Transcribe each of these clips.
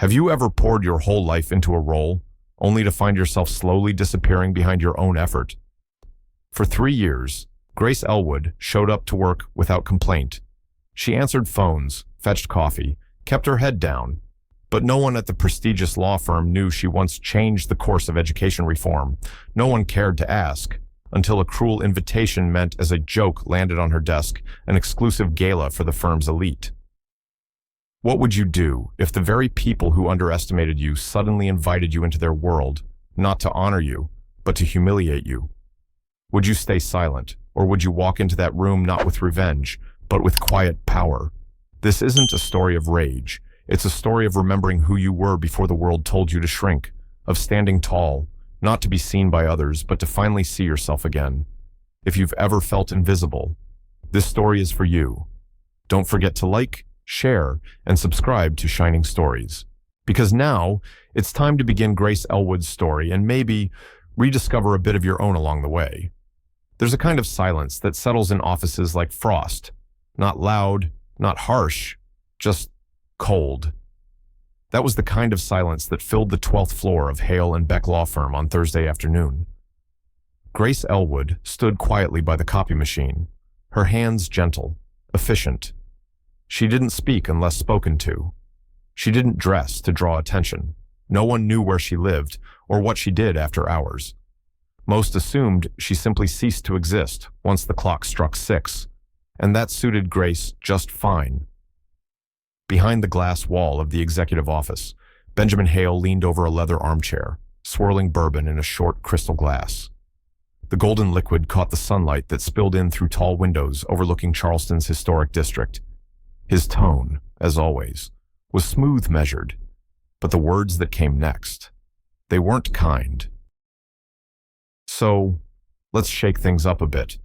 Have you ever poured your whole life into a role, only to find yourself slowly disappearing behind your own effort? For 3 years, Grace Ellwood showed up to work without complaint. She answered phones, fetched coffee, kept her head down, but no one at the prestigious law firm knew she once changed the course of education reform. No one cared to ask, until a cruel invitation meant as a joke landed on her desk an exclusive gala for the firm's elite. What would you do if the very people who underestimated you suddenly invited you into their world, not to honor you, but to humiliate you? Would you stay silent, or would you walk into that room not with revenge, but with quiet power? This isn't a story of rage. It's a story of remembering who you were before the world told you to shrink, of standing tall, not to be seen by others, but to finally see yourself again. If you've ever felt invisible, this story is for you. Don't forget to like, share, and subscribe to Shining Stories. Because now, it's time to begin Grace Ellwood's story and maybe rediscover a bit of your own along the way. There's a kind of silence that settles in offices like frost. Not loud, not harsh, just cold. That was the kind of silence that filled the 12th floor of Hale and Beck Law Firm on Thursday afternoon. Grace Ellwood stood quietly by the copy machine, her hands gentle, efficient. She didn't speak unless spoken to. She didn't dress to draw attention. No one knew where she lived or what she did after hours. Most assumed she simply ceased to exist once the clock struck 6, and that suited Grace just fine. Behind the glass wall of the executive office, Benjamin Hale leaned over a leather armchair, swirling bourbon in a short crystal glass. The golden liquid caught the sunlight that spilled in through tall windows overlooking Charleston's historic district. His tone, as always, was smooth measured, but the words that came next, they weren't kind. "So, let's shake things up a bit,"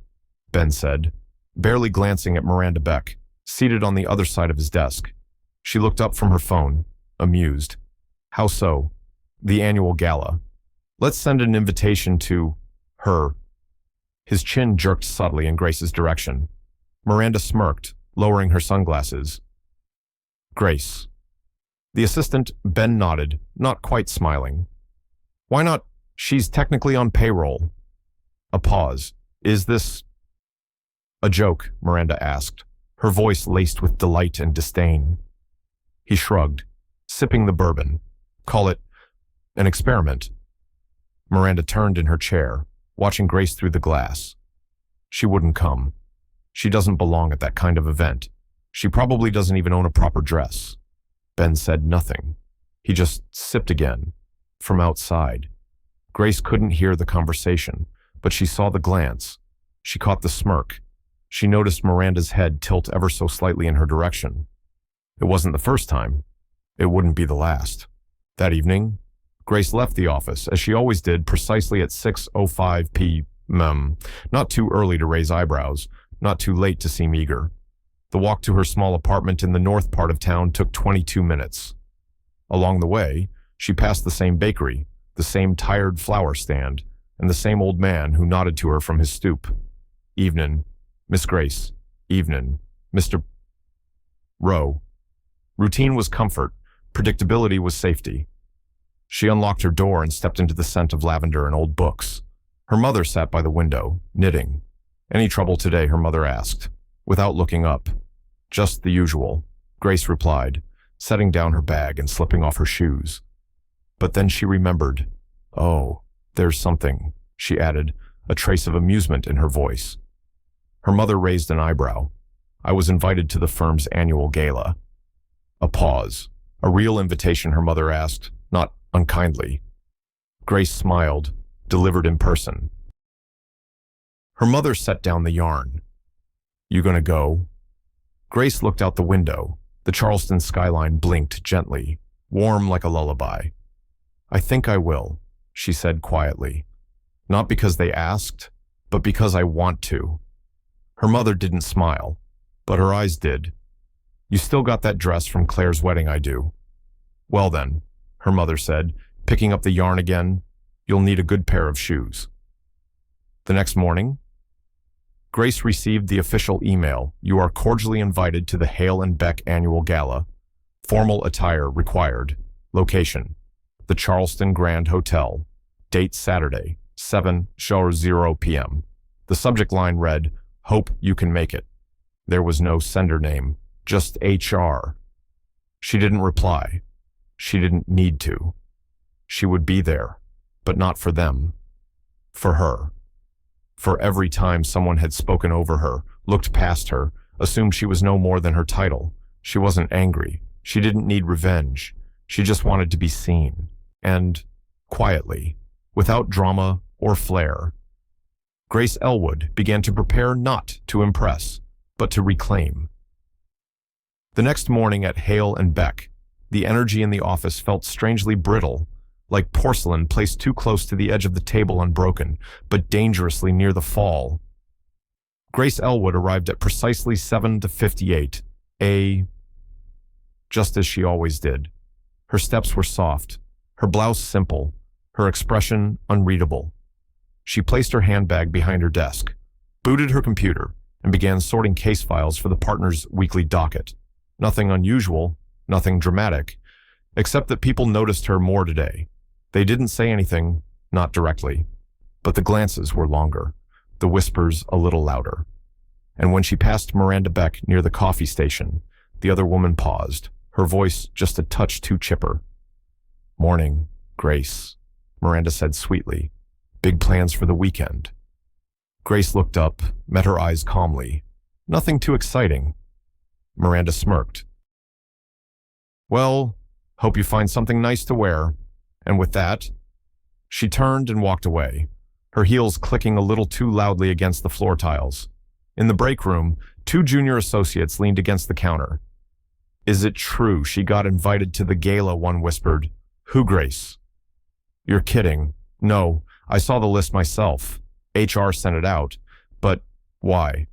Ben said, barely glancing at Miranda Beck, seated on the other side of his desk. She looked up from her phone, amused. "How so?" "The annual gala. Let's send an invitation to her." His chin jerked subtly in Grace's direction. Miranda smirked, lowering her sunglasses. "Grace." The assistant, Ben, nodded, not quite smiling. "Why not? She's technically on payroll." A pause. "Is this a joke?" Miranda asked, her voice laced with delight and disdain. He shrugged, sipping the bourbon. "Call it an experiment." Miranda turned in her chair, watching Grace through the glass. "She wouldn't come. She doesn't belong at that kind of event. She probably doesn't even own a proper dress." Ben said nothing. He just sipped again, from outside. Grace couldn't hear the conversation, but she saw the glance. She caught the smirk. She noticed Miranda's head tilt ever so slightly in her direction. It wasn't the first time. It wouldn't be the last. That evening, Grace left the office, as she always did, precisely at 6:05 p.m. Not too early to raise eyebrows, not too late to seem eager. The walk to her small apartment in the north part of town took 22 minutes. Along the way, she passed the same bakery, the same tired flower stand, and the same old man who nodded to her from his stoop. "Evenin', Miss Grace. Evenin', Mr. Rowe." Routine was comfort. Predictability was safety. She unlocked her door and stepped into the scent of lavender and old books. Her mother sat by the window, knitting. "Any trouble today?" her mother asked, without looking up. "Just the usual," Grace replied, setting down her bag and slipping off her shoes. But then she remembered. "Oh, there's something," she added, a trace of amusement in her voice. Her mother raised an eyebrow. "I was invited to the firm's annual gala." A pause. A real invitation, her mother asked, not unkindly. Grace smiled, delivered in person. Her mother set down the yarn. "You gonna go?" Grace looked out the window. The Charleston skyline blinked gently, warm like a lullaby. "I think I will," she said quietly. "Not because they asked, but because I want to." Her mother didn't smile, but her eyes did. "You still got that dress from Claire's wedding?" "I do." "Well then," her mother said, picking up the yarn again, "you'll need a good pair of shoes." The next morning, Grace received the official email. "You are cordially invited to the Hale and Beck annual gala. Formal attire required." Location: the Charleston Grand Hotel. Date Saturday, 7:00 p.m. The subject line read, "Hope you can make it." There was no sender name, just HR. She didn't reply. She didn't need to. She would be there, but not for them. For her. For every time someone had spoken over her, looked past her, assumed she was no more than her title. She wasn't angry. She didn't need revenge. She just wanted to be seen. And, quietly, without drama or flair, Grace Ellwood began to prepare not to impress, but to reclaim. The next morning at Hale and Beck, the energy in the office felt strangely brittle, like porcelain placed too close to the edge of the table unbroken, but dangerously near the fall. Grace Ellwood arrived at precisely 7:58, just as she always did. Her steps were soft, her blouse simple, her expression unreadable. She placed her handbag behind her desk, booted her computer, and began sorting case files for the partner's weekly docket. Nothing unusual, nothing dramatic, except that people noticed her more today. They didn't say anything, not directly, but the glances were longer, the whispers a little louder. And when she passed Miranda Beck near the coffee station, the other woman paused, her voice just a touch too chipper. "Morning, Grace," Miranda said sweetly. "Big plans for the weekend?" Grace looked up, met her eyes calmly. "Nothing too exciting." Miranda smirked. "Well, hope you find something nice to wear." And with that, she turned and walked away, her heels clicking a little too loudly against the floor tiles. In the break room, two junior associates leaned against the counter. "Is it true she got invited to the gala?" one whispered. "Who, Grace?" "You're kidding." "No, I saw the list myself. HR sent it out. But why?"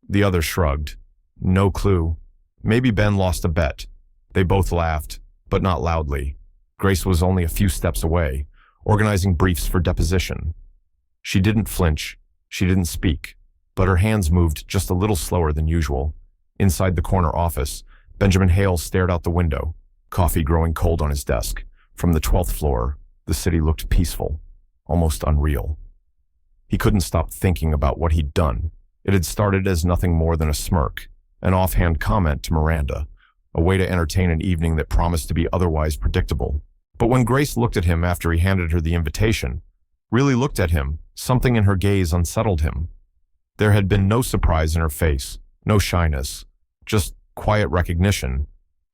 The other shrugged. "No clue. Maybe Ben lost a bet." They both laughed, but not loudly. Grace was only a few steps away, organizing briefs for deposition. She didn't flinch. She didn't speak, but her hands moved just a little slower than usual. Inside the corner office, Benjamin Hale stared out the window, coffee growing cold on his desk. From the 12th floor, the city looked peaceful, almost unreal. He couldn't stop thinking about what he'd done. It had started as nothing more than a smirk, an offhand comment to Miranda, a way to entertain an evening that promised to be otherwise predictable. But when Grace looked at him after he handed her the invitation, really looked at him, something in her gaze unsettled him. There had been no surprise in her face, no shyness, just quiet recognition,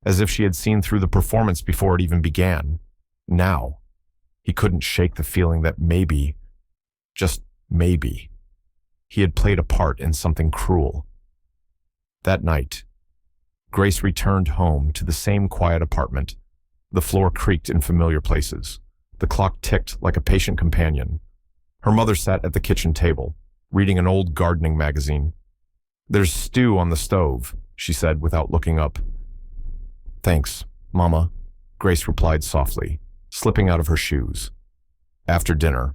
as if she had seen through the performance before it even began. Now, he couldn't shake the feeling that maybe, just maybe, he had played a part in something cruel. That night, Grace returned home to the same quiet apartment. The floor creaked in familiar places. The clock ticked like a patient companion. Her mother sat at the kitchen table, reading an old gardening magazine. "There's stew on the stove," she said without looking up. "Thanks, Mama," Grace replied softly, slipping out of her shoes. After dinner,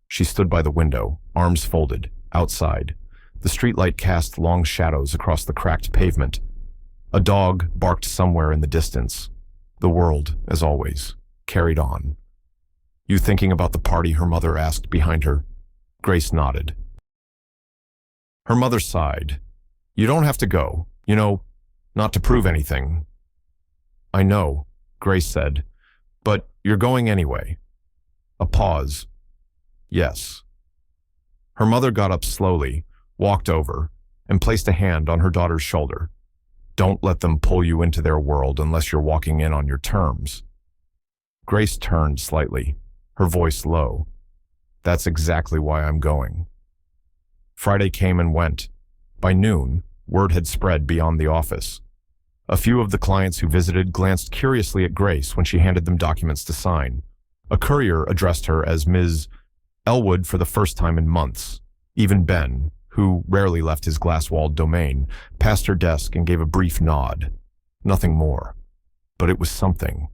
she stood by the window, arms folded, outside. The streetlight cast long shadows across the cracked pavement. A dog barked somewhere in the distance. The world, as always, carried on. "You thinking about the party?" her mother asked behind her. Grace nodded. Her mother sighed. "You don't have to go, not to prove anything." "I know," Grace said, "but you're going anyway." A pause. "Yes." Her mother got up slowly, walked over, and placed a hand on her daughter's shoulder. "Don't let them pull you into their world unless you're walking in on your terms." Grace turned slightly, her voice low. "That's exactly why I'm going." Friday came and went. By noon, word had spread beyond the office. A few of the clients who visited glanced curiously at Grace when she handed them documents to sign. A courier addressed her as Ms. Ellwood for the first time in months. Even Ben, who rarely left his glass-walled domain, passed her desk and gave a brief nod. Nothing more. But it was something.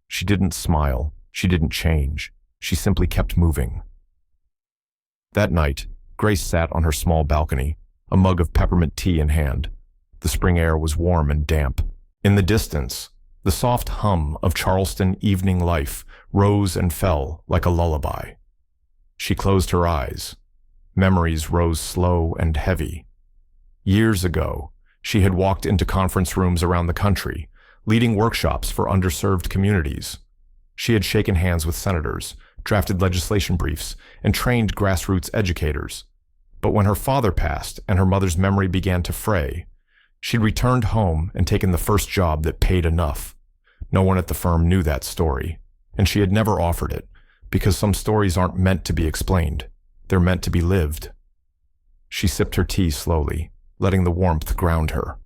She didn't smile. She didn't change. She simply kept moving. That night, Grace sat on her small balcony, a mug of peppermint tea in hand. The spring air was warm and damp. In the distance, The soft hum of Charleston evening life rose and fell like a lullaby. She closed her eyes. Memories rose slow and heavy. Years ago, she had walked into conference rooms around the country, leading workshops for underserved communities. She had shaken hands with senators, drafted legislation briefs, and trained grassroots educators. But when her father passed and her mother's memory began to fray, she'd returned home and taken the first job that paid enough. No one at the firm knew that story, and she had never offered it, because some stories aren't meant to be explained. They're meant to be lived. She sipped her tea slowly, letting the warmth ground her.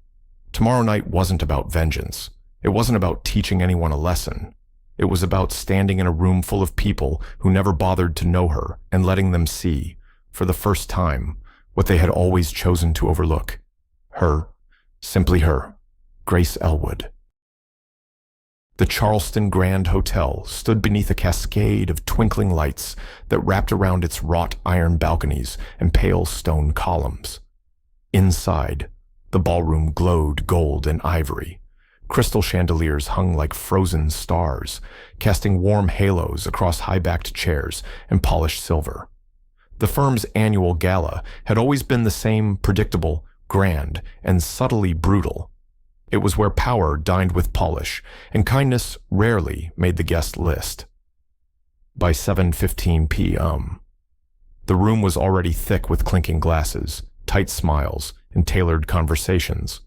Tomorrow night wasn't about vengeance. It wasn't about teaching anyone a lesson. It was about standing in a room full of people who never bothered to know her and letting them see, for the first time, what they had always chosen to overlook. Her, simply her, Grace Ellwood. The Charleston Grand Hotel stood beneath a cascade of twinkling lights that wrapped around its wrought iron balconies and pale stone columns. Inside, the ballroom glowed gold and ivory. Crystal chandeliers hung like frozen stars, casting warm halos across high-backed chairs and polished silver. The firm's annual gala had always been the same predictable, grand, and subtly brutal. It was where power dined with polish, and kindness rarely made the guest list. By 7:15 p.m., the room was already thick with clinking glasses, tight smiles, and tailored conversations.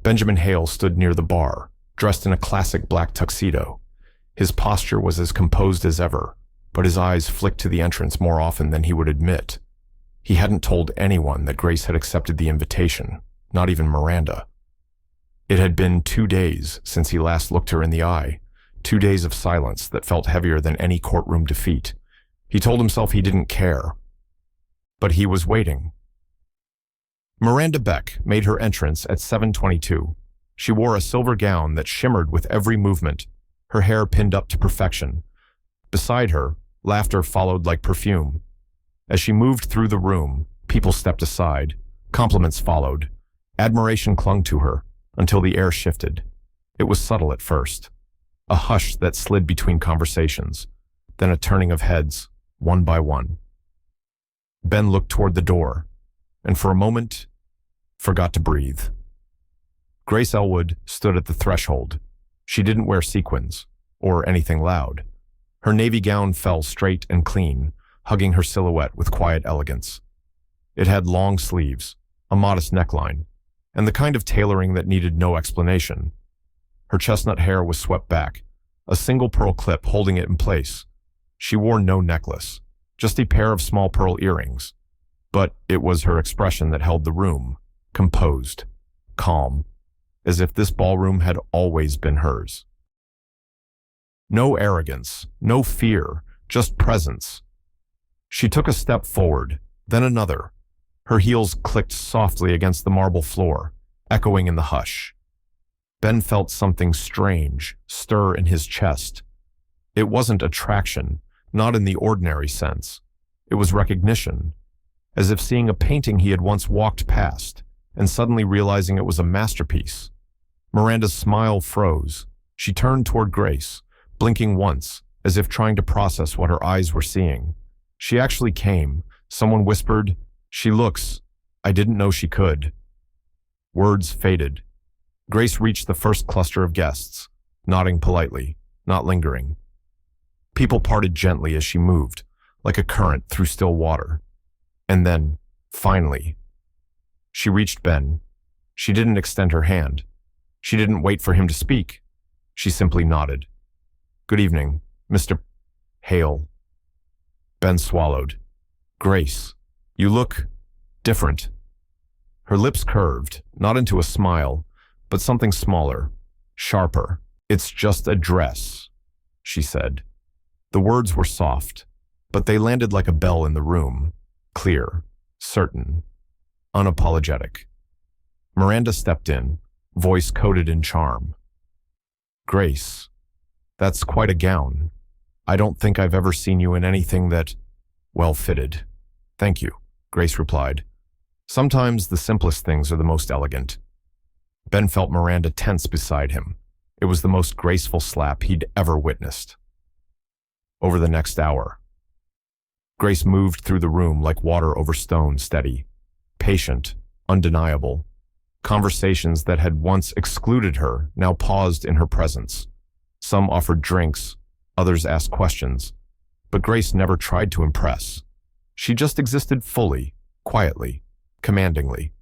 Benjamin Hale stood near the bar, dressed in a classic black tuxedo. His posture was as composed as ever, but his eyes flicked to the entrance more often than he would admit. He hadn't told anyone that Grace had accepted the invitation, not even Miranda. It had been 2 days since he last looked her in the eye, 2 days of silence that felt heavier than any courtroom defeat. He told himself he didn't care. But he was waiting. Miranda Beck made her entrance at 7:22. She wore a silver gown that shimmered with every movement, her hair pinned up to perfection. Beside her, laughter followed like perfume. As she moved through the room, people stepped aside, compliments followed. Admiration clung to her, until the air shifted. It was subtle at first, a hush that slid between conversations, then a turning of heads, one by one. Ben looked toward the door, and for a moment, forgot to breathe. Grace Ellwood stood at the threshold. She didn't wear sequins, or anything loud. Her navy gown fell straight and clean, hugging her silhouette with quiet elegance. It had long sleeves, a modest neckline, and the kind of tailoring that needed no explanation. Her chestnut hair was swept back, a single pearl clip holding it in place. She wore no necklace, just a pair of small pearl earrings. But it was her expression that held the room, composed, calm, as if this ballroom had always been hers. No arrogance, no fear, just presence. She took a step forward, then another. Her heels clicked softly against the marble floor, echoing in the hush. Ben felt something strange stir in his chest. It wasn't attraction, not in the ordinary sense. It was recognition, as if seeing a painting he had once walked past, and suddenly realizing it was a masterpiece. Miranda's smile froze. She turned toward Grace, blinking once, as if trying to process what her eyes were seeing. She actually came. Someone whispered, "She looks. I didn't know she could." Words faded. Grace reached the first cluster of guests, nodding politely, not lingering. People parted gently as she moved, like a current through still water. And then, finally, she reached Ben. She didn't extend her hand. She didn't wait for him to speak. She simply nodded. "Good evening, Mr. Hale." Ben swallowed. "Grace, you look different." Her lips curved, not into a smile, but something smaller, sharper. "It's just a dress," she said. The words were soft, but they landed like a bell in the room, clear, certain, unapologetic. Miranda stepped in, voice coated in charm. "Grace, that's quite a gown. I don't think I've ever seen you in anything that, well fitted." "Thank you," Grace replied. "Sometimes the simplest things are the most elegant." Ben felt Miranda tense beside him. It was the most graceful slap he'd ever witnessed. Over the next hour, Grace moved through the room like water over stone, steady, patient, undeniable. Conversations that had once excluded her now paused in her presence. Some offered drinks, others asked questions, but Grace never tried to impress. She just existed fully, quietly, commandingly.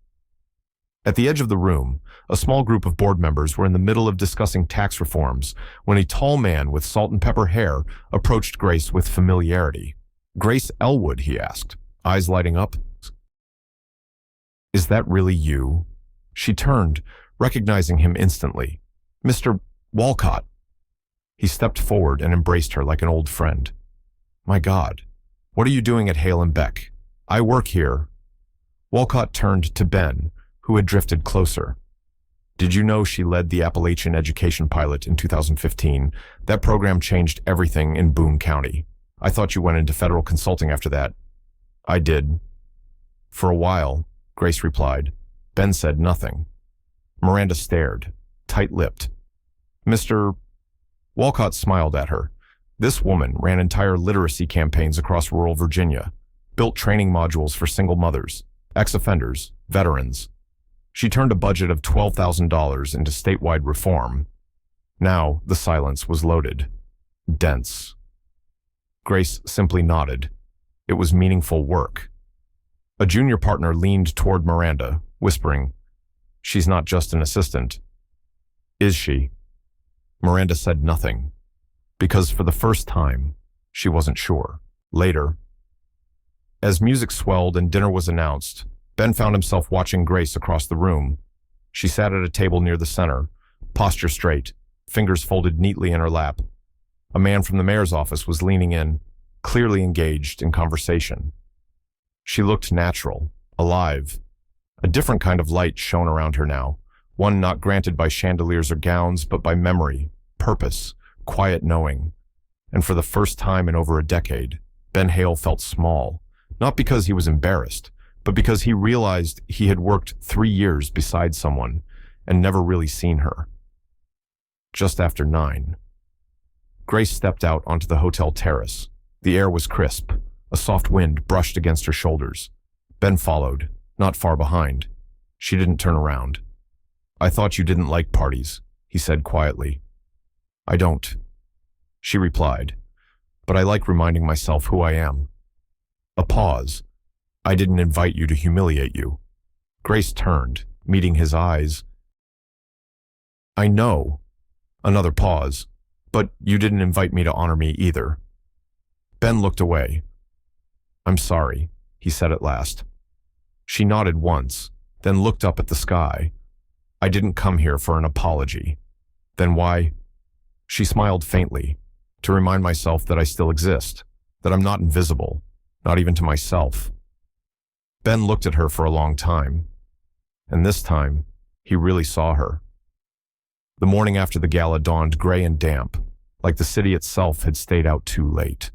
At the edge of the room, a small group of board members were in the middle of discussing tax reforms when a tall man with salt and pepper hair approached Grace with familiarity. "Grace Ellwood," he asked, eyes lighting up. "Is that really you?" She turned, recognizing him instantly. "Mr. Walcott." He stepped forward and embraced her like an old friend. "My God, what are you doing at Hale and Beck? I work here." Walcott turned to Ben, who had drifted closer. "Did you know she led the Appalachian Education Pilot in 2015? That program changed everything in Boone County. I thought you went into federal consulting after that." "I did." "For a while," Grace replied. Ben said nothing. Miranda stared, tight-lipped. "Mr. Walcott smiled at her. This woman ran entire literacy campaigns across rural Virginia, built training modules for single mothers, ex-offenders, veterans. She turned a budget of $12,000 into statewide reform. Now the silence was loaded, dense. Grace simply nodded. It was meaningful work. A junior partner leaned toward Miranda, whispering, "She's not just an assistant." "Is she?" Miranda said nothing, because for the first time, she wasn't sure. Later, as music swelled and dinner was announced, Ben found himself watching Grace across the room. She sat at a table near the center, posture straight, fingers folded neatly in her lap. A man from the mayor's office was leaning in, clearly engaged in conversation. She looked natural, alive. A different kind of light shone around her now, one not granted by chandeliers or gowns, but by memory, purpose, quiet knowing. And for the first time in over a decade, Ben Hale felt small, not because he was embarrassed, but because he realized he had worked 3 years beside someone and never really seen her. Just after 9. Grace stepped out onto the hotel terrace. The air was crisp. A soft wind brushed against her shoulders. Ben followed, not far behind. She didn't turn around. "I thought you didn't like parties," he said quietly. "I don't," she replied, "but I like reminding myself who I am." A pause. "I didn't invite you to humiliate you." Grace turned, meeting his eyes. "I know." Another pause. "But you didn't invite me to honor me either." Ben looked away. "I'm sorry," he said at last. She nodded once, then looked up at the sky. "I didn't come here for an apology." "Then why?" She smiled faintly, "To remind myself that I still exist, that I'm not invisible, not even to myself." Ben looked at her for a long time, and this time, he really saw her. The morning after the gala dawned gray and damp, like the city itself had stayed out too late.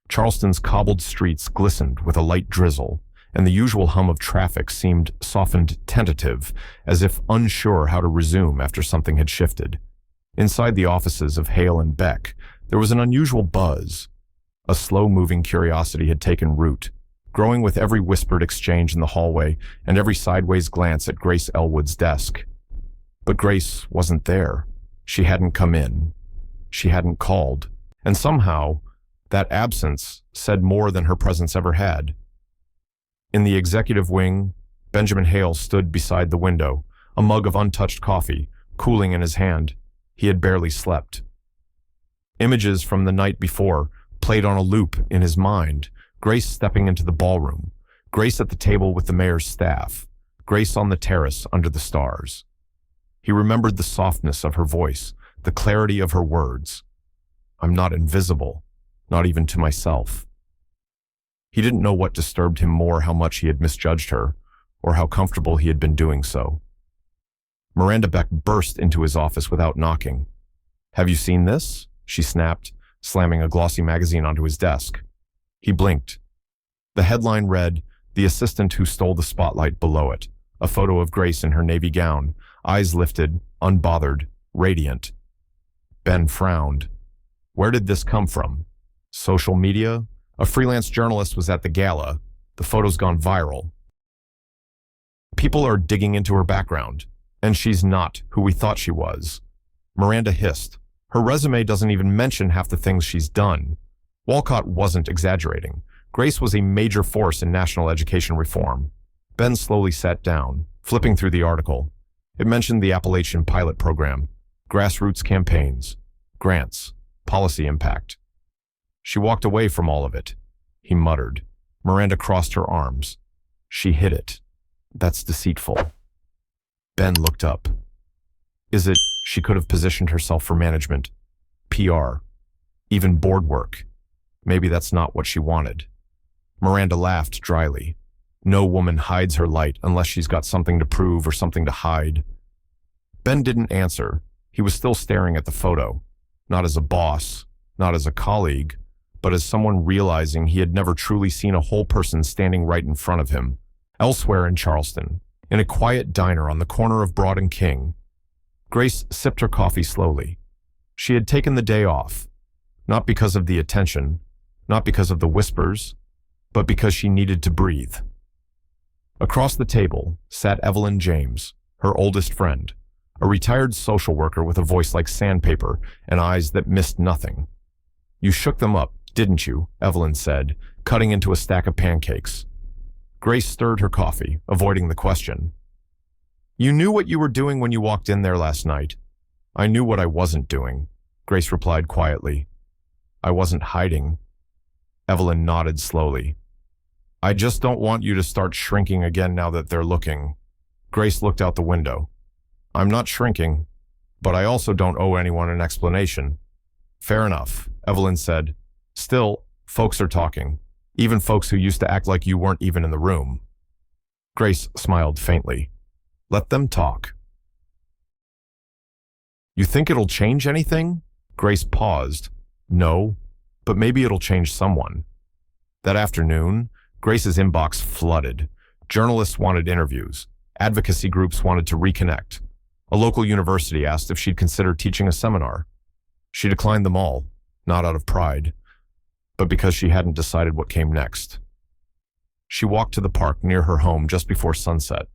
Charleston's cobbled streets glistened with a light drizzle, and the usual hum of traffic seemed softened tentative, as if unsure how to resume after something had shifted. Inside the offices of Hale and Beck, there was an unusual buzz. A slow-moving curiosity had taken root, growing with every whispered exchange in the hallway and every sideways glance at Grace Ellwood's desk. But Grace wasn't there. She hadn't come in. She hadn't called. And somehow, that absence said more than her presence ever had. In the executive wing, Benjamin Hale stood beside the window, a mug of untouched coffee, cooling in his hand. He had barely slept. Images from the night before played on a loop in his mind. Grace stepping into the ballroom, Grace at the table with the mayor's staff, Grace on the terrace under the stars. He remembered the softness of her voice, the clarity of her words. "I'm not invisible, not even to myself." He didn't know what disturbed him more, how much he had misjudged her, or how comfortable he had been doing so. Miranda Beck burst into his office without knocking. "Have you seen this?" she snapped, slamming a glossy magazine onto his desk. He blinked. The headline read, "The Assistant Who Stole the Spotlight," below it, a photo of Grace in her navy gown, eyes lifted, unbothered, radiant. Ben frowned. Where did this come from? Social media? A freelance journalist was at the gala. The photo's gone viral. People are digging into her background, and she's not who we thought she was. Miranda hissed. Her resume doesn't even mention half the things she's done. Walcott wasn't exaggerating. Grace was a major force in national education reform. Ben slowly sat down, flipping through the article. It mentioned the Appalachian Pilot Program, grassroots campaigns, grants, policy impact. She walked away from all of it. He muttered. Miranda crossed her arms. She hid it. That's deceitful. Ben looked up. Is it she could have positioned herself for management, PR, even board work? Maybe that's not what she wanted. Miranda laughed dryly. No woman hides her light unless she's got something to prove or something to hide. Ben didn't answer. He was still staring at the photo, not as a boss, not as a colleague, but as someone realizing he had never truly seen a whole person standing right in front of him. Elsewhere in Charleston, in a quiet diner on the corner of Broad and King, Grace sipped her coffee slowly. She had taken the day off, not because of the attention, not because of the whispers, but because she needed to breathe. Across the table sat Evelyn James, her oldest friend, a retired social worker with a voice like sandpaper and eyes that missed nothing. You shook them up, didn't you? Evelyn said, cutting into a stack of pancakes. Grace stirred her coffee, avoiding the question. You knew what you were doing when you walked in there last night. I knew what I wasn't doing, Grace replied quietly. I wasn't hiding. Evelyn nodded slowly. I just don't want you to start shrinking again now that they're looking. Grace looked out the window. I'm not shrinking, but I also don't owe anyone an explanation. Fair enough, Evelyn said. Still, folks are talking. Even folks who used to act like you weren't even in the room. Grace smiled faintly. Let them talk. You think it'll change anything? Grace paused. No, but maybe it'll change someone. That afternoon, Grace's inbox flooded. Journalists wanted interviews. Advocacy groups wanted to reconnect. A local university asked if she'd consider teaching a seminar. She declined them all, not out of pride, but because she hadn't decided what came next. She walked to the park near her home just before sunset.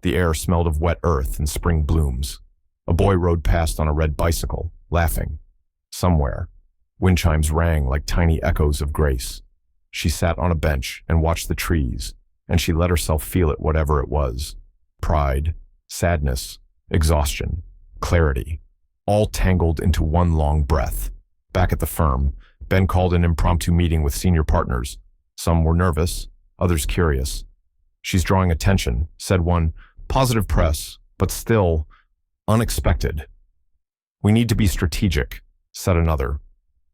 The air smelled of wet earth and spring blooms. A boy rode past on a red bicycle, laughing. Somewhere, wind chimes rang like tiny echoes of Grace. She sat on a bench and watched the trees, and she let herself feel it, whatever it was. Pride, sadness, exhaustion, clarity, all tangled into one long breath. Back at the firm, Ben called an impromptu meeting with senior partners. Some were nervous, others curious. She's drawing attention, said one. Positive press, but still unexpected. We need to be strategic, said another.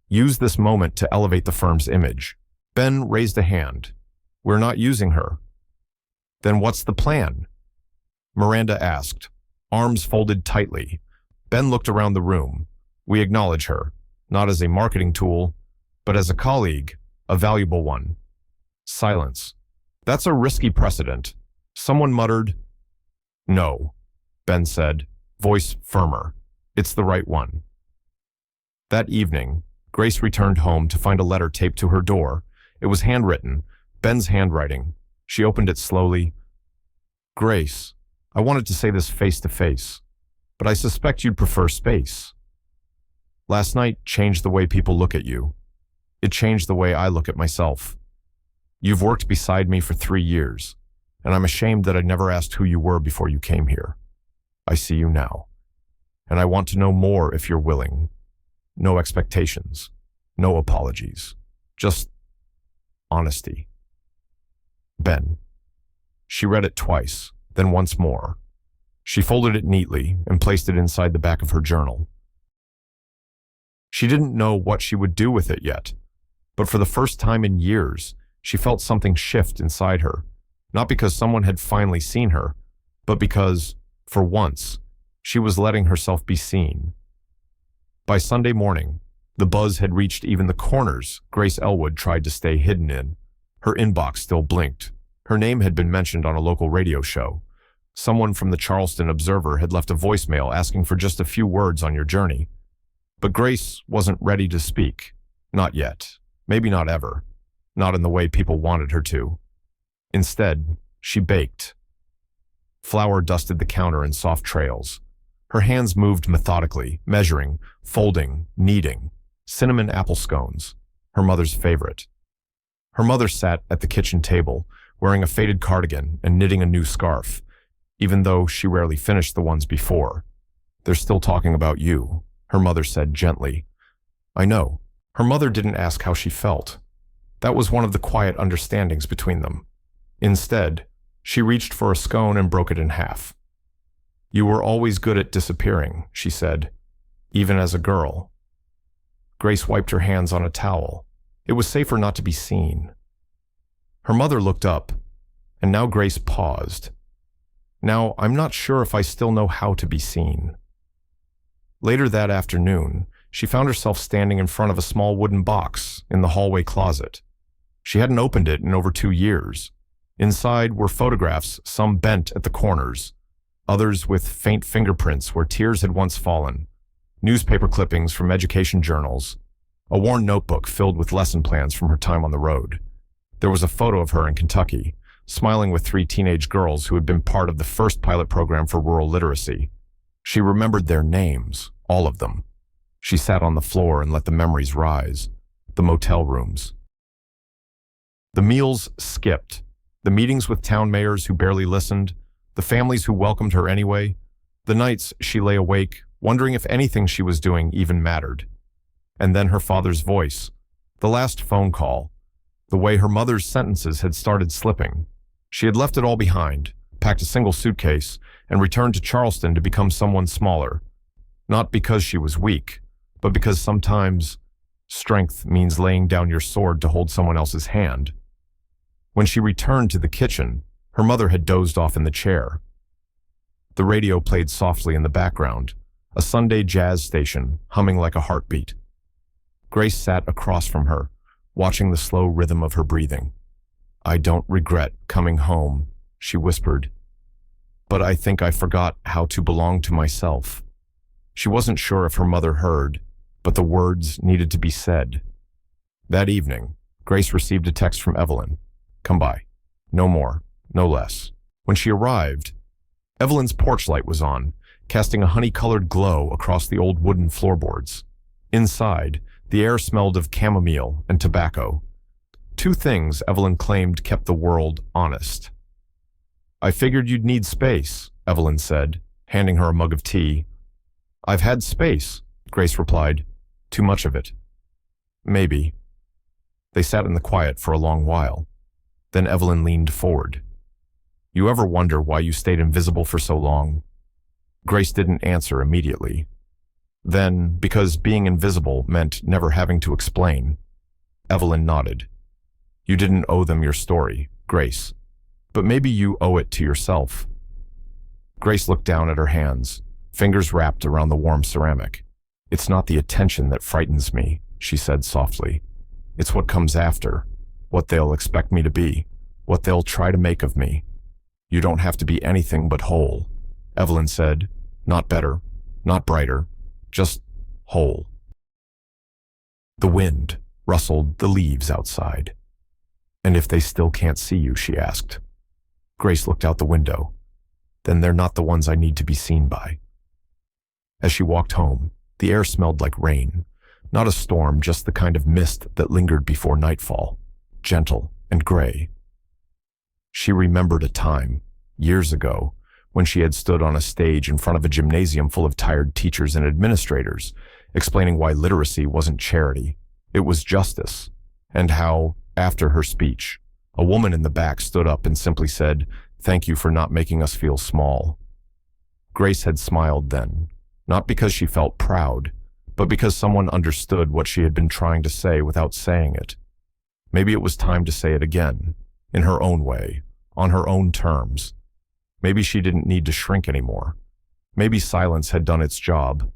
Use this moment to elevate the firm's image. Ben raised a hand. We're not using her. Then what's the plan? Miranda asked, arms folded tightly. Ben looked around the room. We acknowledge her, not as a marketing tool, but as a colleague, a valuable one. Silence. That's a risky precedent. Someone muttered. No, Ben said, voice firmer. It's the right one. That evening, Grace returned home to find a letter taped to her door. It was handwritten, Ben's handwriting. She opened it slowly. Grace, I wanted to say this face to face, but I suspect you'd prefer space. Last night changed the way people look at you. It changed the way I look at myself. You've worked beside me for 3 years, and I'm ashamed that I never asked who you were before you came here. I see you now, and I want to know more if you're willing. No expectations, no apologies, just honesty. Ben. She read it twice, then once more. She folded it neatly and placed it inside the back of her journal. She didn't know what she would do with it yet, but for the first time in years, she felt something shift inside her, not because someone had finally seen her, but because, for once, she was letting herself be seen. By Sunday morning, the buzz had reached even the corners Grace Ellwood tried to stay hidden in. Her inbox still blinked. Her name had been mentioned on a local radio show. Someone from the Charleston Observer had left a voicemail asking for just a few words on your journey. But Grace wasn't ready to speak. Not yet. Maybe not ever. Not in the way people wanted her to. Instead, she baked. Flour dusted the counter in soft trails. Her hands moved methodically, measuring, folding, kneading. Cinnamon apple scones, her mother's favorite. Her mother sat at the kitchen table, wearing a faded cardigan and knitting a new scarf, even though she rarely finished the ones before. "They're still talking about you," her mother said gently. "I know." Her mother didn't ask how she felt. That was one of the quiet understandings between them. Instead, she reached for a scone and broke it in half. "You were always good at disappearing," she said, "even as a girl." Grace wiped her hands on a towel. It was safer not to be seen. Her mother looked up, and now Grace paused. "Now, I'm not sure if I still know how to be seen." Later that afternoon, she found herself standing in front of a small wooden box in the hallway closet. She hadn't opened it in over 2 years. Inside were photographs, some bent at the corners, others with faint fingerprints where tears had once fallen, newspaper clippings from education journals, a worn notebook filled with lesson plans from her time on the road. There was a photo of her in Kentucky, smiling with 3 teenage girls who had been part of the first pilot program for rural literacy. She remembered their names, all of them. She sat on the floor and let the memories rise. The motel rooms. The meals skipped. The meetings with town mayors who barely listened. The families who welcomed her anyway. The nights she lay awake, wondering if anything she was doing even mattered. And then her father's voice. The last phone call. The way her mother's sentences had started slipping. She had left it all behind, packed a single suitcase, and returned to Charleston to become someone smaller. Not because she was weak, but because sometimes strength means laying down your sword to hold someone else's hand. When she returned to the kitchen, her mother had dozed off in the chair. The radio played softly in the background, a Sunday jazz station humming like a heartbeat. Grace sat across from her, watching the slow rhythm of her breathing. "I don't regret coming home," she whispered. "But I think I forgot how to belong to myself." She wasn't sure if her mother heard, but the words needed to be said. That evening, Grace received a text from Evelyn. "Come by. No more, no less." When she arrived, Evelyn's porch light was on, casting a honey-colored glow across the old wooden floorboards. Inside, the air smelled of chamomile and tobacco. 2 things Evelyn claimed kept the world honest. "I figured you'd need space," Evelyn said, handing her a mug of tea. "I've had space," Grace replied. "Too much of it." "Maybe." They sat in the quiet for a long while. Then Evelyn leaned forward. "You ever wonder why you stayed invisible for so long?" Grace didn't answer immediately. Then, because being invisible meant never having to explain, Evelyn nodded. "You didn't owe them your story, Grace. But maybe you owe it to yourself." Grace looked down at her hands, fingers wrapped around the warm ceramic. "It's not the attention that frightens me," she said softly. "It's what comes after, what they'll expect me to be, what they'll try to make of me." "You don't have to be anything but whole," Evelyn said. "Not better, not brighter, just whole." The wind rustled the leaves outside. "And if they still can't see you?" she asked. Grace looked out the window. "Then they're not the ones I need to be seen by." As she walked home, the air smelled like rain. Not a storm, just the kind of mist that lingered before nightfall, gentle and gray. She remembered a time, years ago, when she had stood on a stage in front of a gymnasium full of tired teachers and administrators, explaining why literacy wasn't charity, it was justice, and how, after her speech, a woman in the back stood up and simply said, "Thank you for not making us feel small." Grace had smiled then, not because she felt proud, but because someone understood what she had been trying to say without saying it. Maybe it was time to say it again, in her own way, on her own terms. Maybe she didn't need to shrink anymore. Maybe silence had done its job.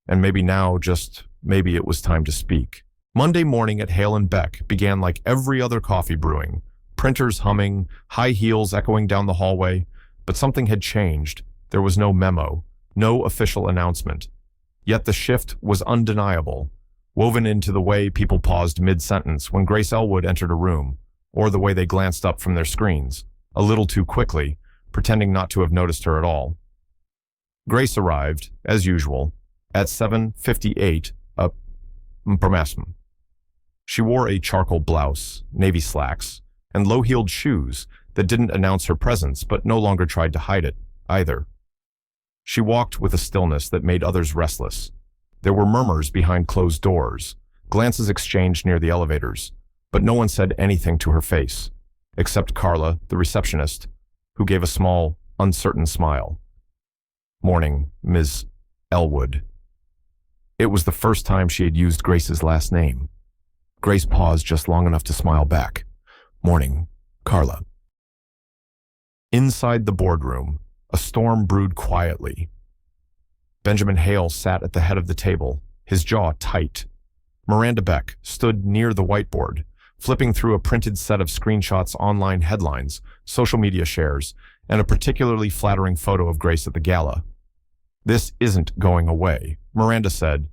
And maybe now, just maybe it was time to speak. Monday morning at Hale and Beck began like every other coffee brewing, printers humming, high heels echoing down the hallway. But something had changed. There was no memo, no official announcement. Yet the shift was undeniable, woven into the way people paused mid-sentence when Grace Ellwood entered a room, or the way they glanced up from their screens, a little too quickly, pretending not to have noticed her at all. Grace arrived, as usual, at 7:58 p.m. She wore a charcoal blouse, navy slacks, and low-heeled shoes that didn't announce her presence but no longer tried to hide it, either. She walked with a stillness that made others restless. There were murmurs behind closed doors, glances exchanged near the elevators, but no one said anything to her face, except Carla, the receptionist, who gave a small, uncertain smile. "Morning, Ms. Ellwood." It was the first time she had used Grace's last name. Grace paused just long enough to smile back. "Morning, Carla." Inside the boardroom, a storm brewed quietly. Benjamin Hale sat at the head of the table, his jaw tight. Miranda Beck stood near the whiteboard, flipping through a printed set of screenshots, online headlines, social media shares, and a particularly flattering photo of Grace at the gala. "This isn't going away," Miranda said.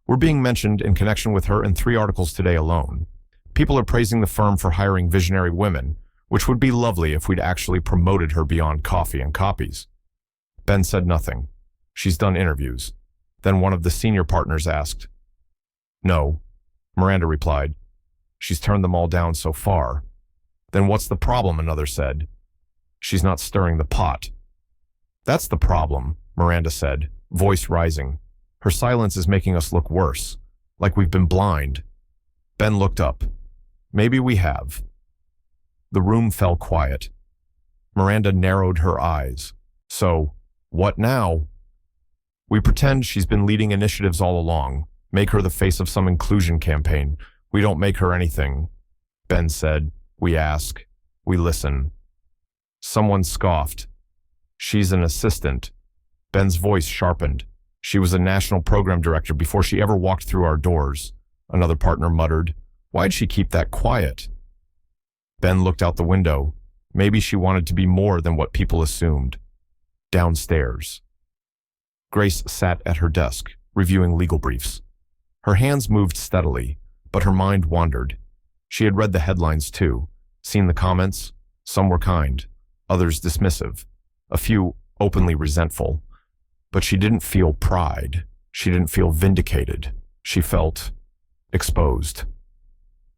"We're being mentioned in connection with her in 3 articles today alone. People are praising the firm for hiring visionary women, which would be lovely if we'd actually promoted her beyond coffee and copies." Ben said nothing. "She's done interviews." Then one of the senior partners asked. "No," Miranda replied. "She's turned them all down so far." "Then what's the problem?" another said. "She's not stirring the pot." "That's the problem," Miranda said, voice rising. "Her silence is making us look worse, like we've been blind." Ben looked up. "Maybe we have." The room fell quiet. Miranda narrowed her eyes. "So, what now?" "We pretend she's been leading initiatives all along, make her the face of some inclusion campaign. We don't make her anything," Ben said. "We ask. We listen." Someone scoffed. "She's an assistant." Ben's voice sharpened. "She was a national program director before she ever walked through our doors," another partner muttered. "Why'd she keep that quiet?" Ben looked out the window. Maybe she wanted to be more than what people assumed. Downstairs. Grace sat at her desk, reviewing legal briefs. Her hands moved steadily, but her mind wandered. She had read the headlines too, seen the comments. Some were kind, others dismissive, a few openly resentful. But she didn't feel pride. She didn't feel vindicated. She felt exposed.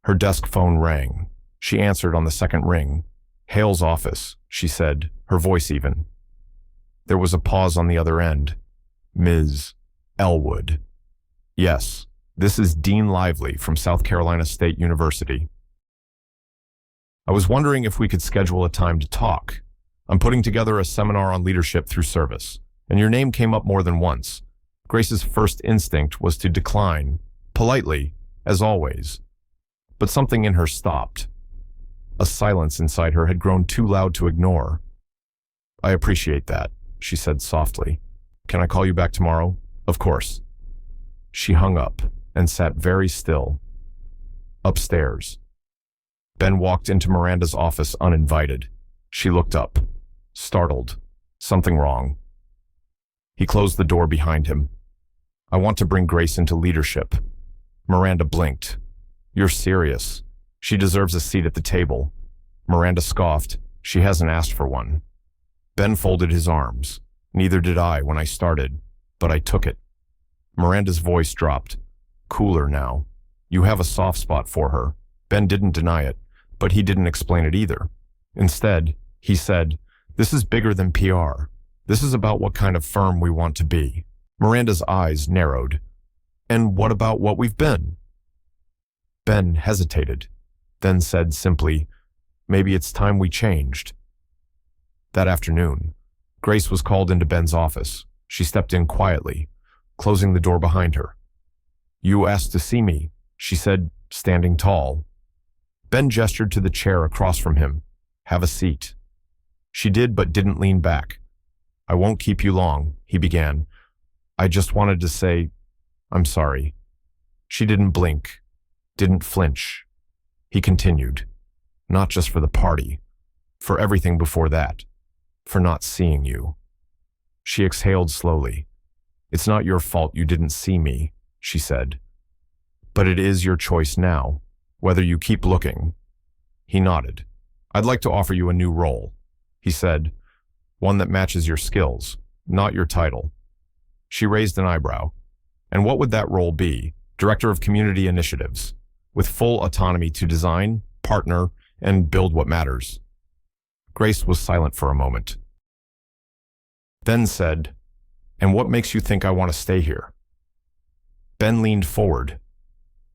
Her desk phone rang. She answered on the second ring. "Hale's office," she said, her voice even. There was a pause on the other end. "Ms. Ellwood." "Yes, this is Dean Lively from South Carolina State University. I was wondering if we could schedule a time to talk. I'm putting together a seminar on leadership through service, and your name came up more than once." Grace's first instinct was to decline, politely, as always. But something in her stopped. A silence inside her had grown too loud to ignore. "I appreciate that," she said softly. "Can I call you back tomorrow?" "Of course." She hung up and sat very still. Upstairs. Ben walked into Miranda's office uninvited. She looked up, startled. Something wrong. He closed the door behind him. "I want to bring Grace into leadership." Miranda blinked. "You're serious? She deserves a seat at the table." Miranda scoffed. "She hasn't asked for one." Ben folded his arms. "Neither did I when I started, but I took it." Miranda's voice dropped. Cooler now. "You have a soft spot for her." Ben didn't deny it, but he didn't explain it either. Instead, he said, "This is bigger than PR. This is about what kind of firm we want to be." Miranda's eyes narrowed. "And what about what we've been?" Ben hesitated, then said simply, "Maybe it's time we changed." That afternoon, Grace was called into Ben's office. She stepped in quietly, closing the door behind her. "You asked to see me," she said, standing tall. Ben gestured to the chair across from him. "Have a seat." She did but didn't lean back. "I won't keep you long," he began. "I just wanted to say, I'm sorry." She didn't blink, didn't flinch. He continued, "Not just for the party, for everything before that, for not seeing you." She exhaled slowly. "It's not your fault you didn't see me," she said. "But it is your choice now, whether you keep looking." He nodded. "I'd like to offer you a new role," he said. "One that matches your skills, not your title." She raised an eyebrow. "And what would that role be?" "Director of Community Initiatives, with full autonomy to design, partner, and build what matters." Grace was silent for a moment. Ben said, "And what makes you think I want to stay here?" Ben leaned forward.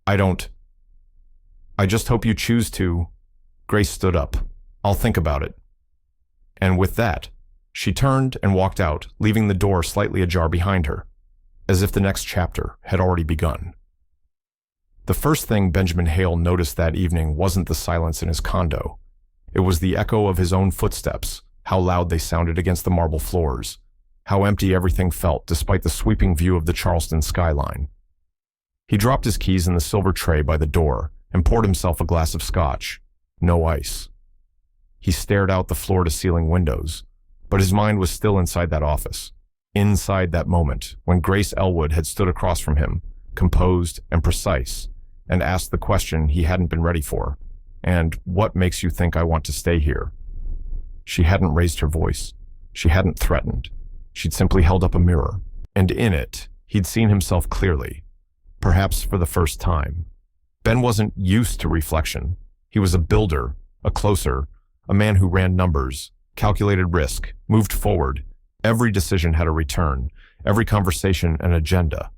I just hope you choose to." Grace stood up. "I'll think about it." And with that, she turned and walked out, leaving the door slightly ajar behind her, as if the next chapter had already begun. The first thing Benjamin Hale noticed that evening wasn't the silence in his condo. It was the echo of his own footsteps, how loud they sounded against the marble floors, how empty everything felt despite the sweeping view of the Charleston skyline. He dropped his keys in the silver tray by the door and poured himself a glass of scotch. No ice. He stared out the floor-to-ceiling windows, but his mind was still inside that office, inside that moment when Grace Ellwood had stood across from him, composed and precise, and asked the question he hadn't been ready for. "And what makes you think I want to stay here?" She hadn't raised her voice. She hadn't threatened. She'd simply held up a mirror, and in it, he'd seen himself clearly, perhaps for the first time. Ben wasn't used to reflection. He was a builder, a closer, a man who ran numbers, calculated risk, moved forward. Every decision had a return, every conversation an agenda.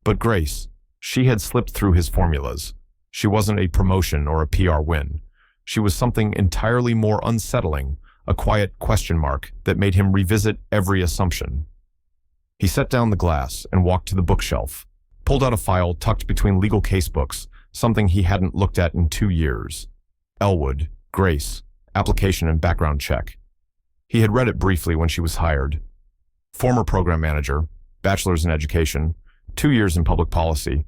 But Grace, she had slipped through his formulas. She wasn't a promotion or a PR win. She was something entirely more unsettling, a quiet question mark that made him revisit every assumption. He set down the glass and walked to the bookshelf, pulled out a file tucked between legal casebooks, something he hadn't looked at in 2 years. Ellwood, Grace, application and background check. He had read it briefly when she was hired. Former program manager, bachelor's in education, 2 years in public policy.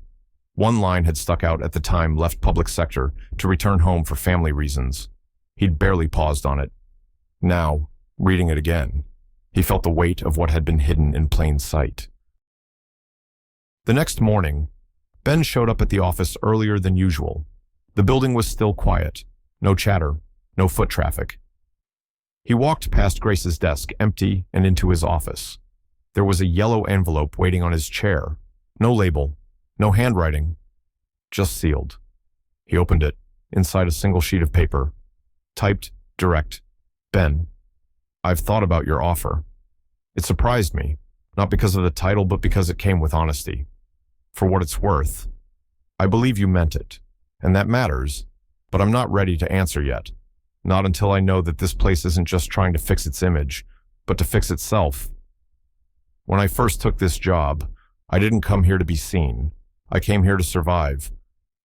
One line had stuck out at the time, left public sector to return home for family reasons. He'd barely paused on it. Now, reading it again, he felt the weight of what had been hidden in plain sight. The next morning, Ben showed up at the office earlier than usual. The building was still quiet. No chatter, no foot traffic. He walked past Grace's desk, empty, and into his office. There was a yellow envelope waiting on his chair. No label, no handwriting, just sealed. He opened it, inside a single sheet of paper. Typed, direct, "Ben, I've thought about your offer." It surprised me, not because of the title, but because it came with honesty. For what it's worth, I believe you meant it, and that matters, but I'm not ready to answer yet. Not until I know that this place isn't just trying to fix its image, but to fix itself. When I first took this job, I didn't come here to be seen. I came here to survive.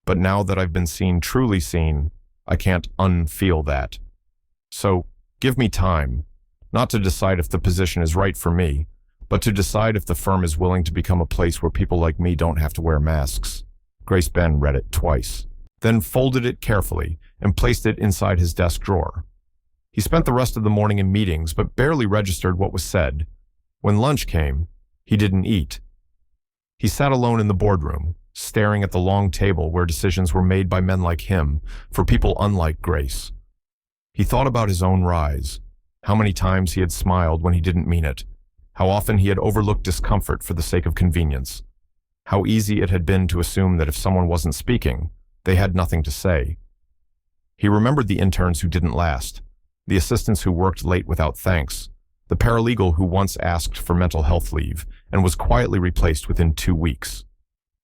But now that I've been seen, truly seen, I can't unfeel that. So, give me time, not to decide if the position is right for me, but to decide if the firm is willing to become a place where people like me don't have to wear masks. Grace Ben read it twice, then folded it carefully and placed it inside his desk drawer. He spent the rest of the morning in meetings, but barely registered what was said. When lunch came, he didn't eat. He sat alone in the boardroom, staring at the long table where decisions were made by men like him, for people unlike Grace. He thought about his own rise, how many times he had smiled when he didn't mean it, how often he had overlooked discomfort for the sake of convenience, how easy it had been to assume that if someone wasn't speaking, they had nothing to say. He remembered the interns who didn't last, the assistants who worked late without thanks, the paralegal who once asked for mental health leave and was quietly replaced within 2 weeks.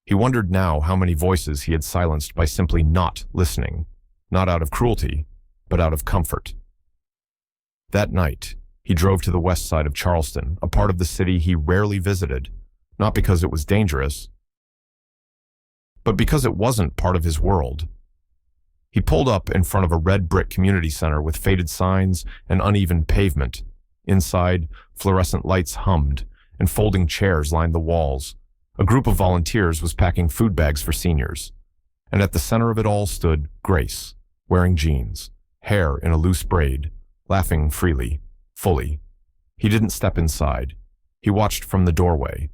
He wondered now how many voices he had silenced by simply not listening, not out of cruelty, but out of comfort. That night, he drove to the west side of Charleston, a part of the city he rarely visited, not because it was dangerous, but because it wasn't part of his world. He pulled up in front of a red brick community center with faded signs and uneven pavement. Inside, fluorescent lights hummed, and folding chairs lined the walls. A group of volunteers was packing food bags for seniors. And at the center of it all stood Grace, wearing jeans, hair in a loose braid, laughing freely, fully. He didn't step inside. He watched from the doorway.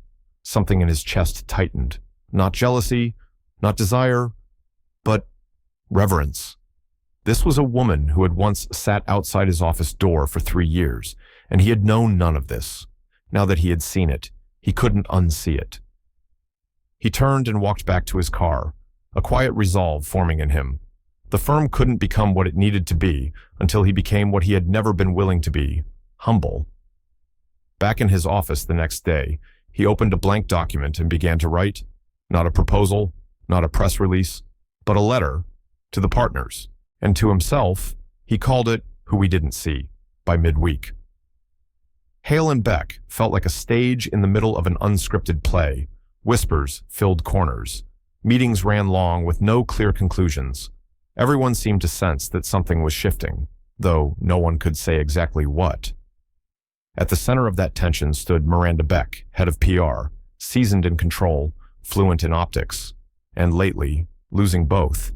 Something in his chest tightened. Not jealousy, not desire, but reverence. This was a woman who had once sat outside his office door for 3 years, and he had known none of this. Now that he had seen it, he couldn't unsee it. He turned and walked back to his car, a quiet resolve forming in him. The firm couldn't become what it needed to be until he became what he had never been willing to be, humble. Back in his office the next day, he opened a blank document and began to write, not a proposal, not a press release, but a letter to the partners. And to himself, he called it Who We Didn't See, by midweek. Hale and Beck felt like a stage in the middle of an unscripted play. Whispers filled corners. Meetings ran long with no clear conclusions. Everyone seemed to sense that something was shifting, though no one could say exactly what. At the center of that tension stood Miranda Beck, head of PR, seasoned in control, fluent in optics, and lately, losing both.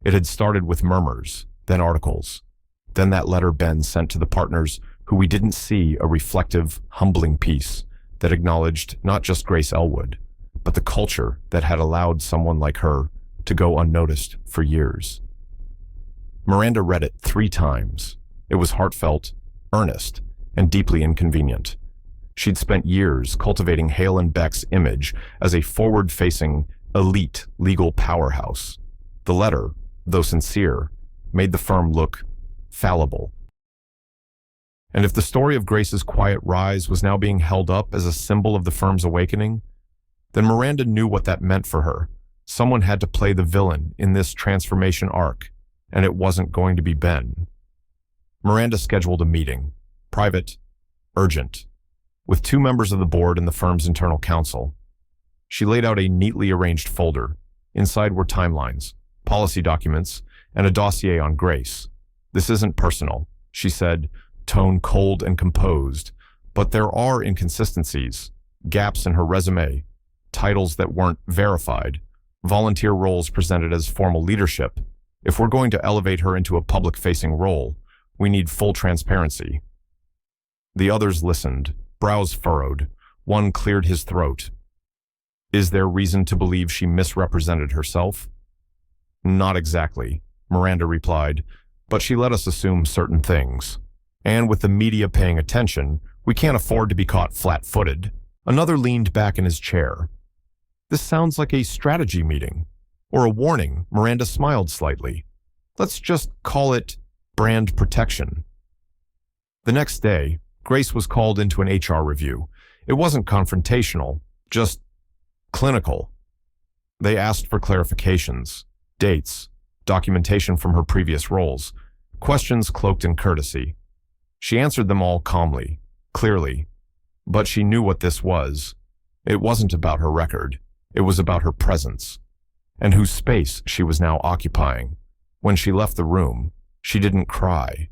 It had started with murmurs, then articles, then that letter Ben sent to the partners who we didn't see, a reflective, humbling piece that acknowledged not just Grace Ellwood, but the culture that had allowed someone like her to go unnoticed for years. Miranda read it 3 times. It was heartfelt, earnest, and deeply inconvenient. She'd spent years cultivating Hale and Beck's image as a forward-facing, elite legal powerhouse. The letter, though sincere, made the firm look fallible. And if the story of Grace's quiet rise was now being held up as a symbol of the firm's awakening, then Miranda knew what that meant for her. Someone had to play the villain in this transformation arc, and it wasn't going to be Ben. Miranda scheduled a meeting, private, urgent, with 2 members of the board and the firm's internal counsel. She laid out a neatly arranged folder. Inside were timelines, policy documents, and a dossier on Grace. "This isn't personal," she said, tone cold and composed, "but there are inconsistencies, gaps in her resume, titles that weren't verified, volunteer roles presented as formal leadership. If we're going to elevate her into a public-facing role, we need full transparency." The others listened, brows furrowed. One cleared his throat. "Is there reason to believe she misrepresented herself?" "Not exactly," Miranda replied, "but she let us assume certain things. And with the media paying attention, we can't afford to be caught flat-footed." Another leaned back in his chair. "This sounds like a strategy meeting. Or a warning." Miranda smiled slightly. "Let's just call it brand protection." The next day, Grace was called into an HR review. It wasn't confrontational, just clinical. They asked for clarifications, dates, documentation from her previous roles, questions cloaked in courtesy. She answered them all calmly, clearly, but she knew what this was. It wasn't about her record. It was about her presence, and whose space she was now occupying. When she left the room, she didn't cry,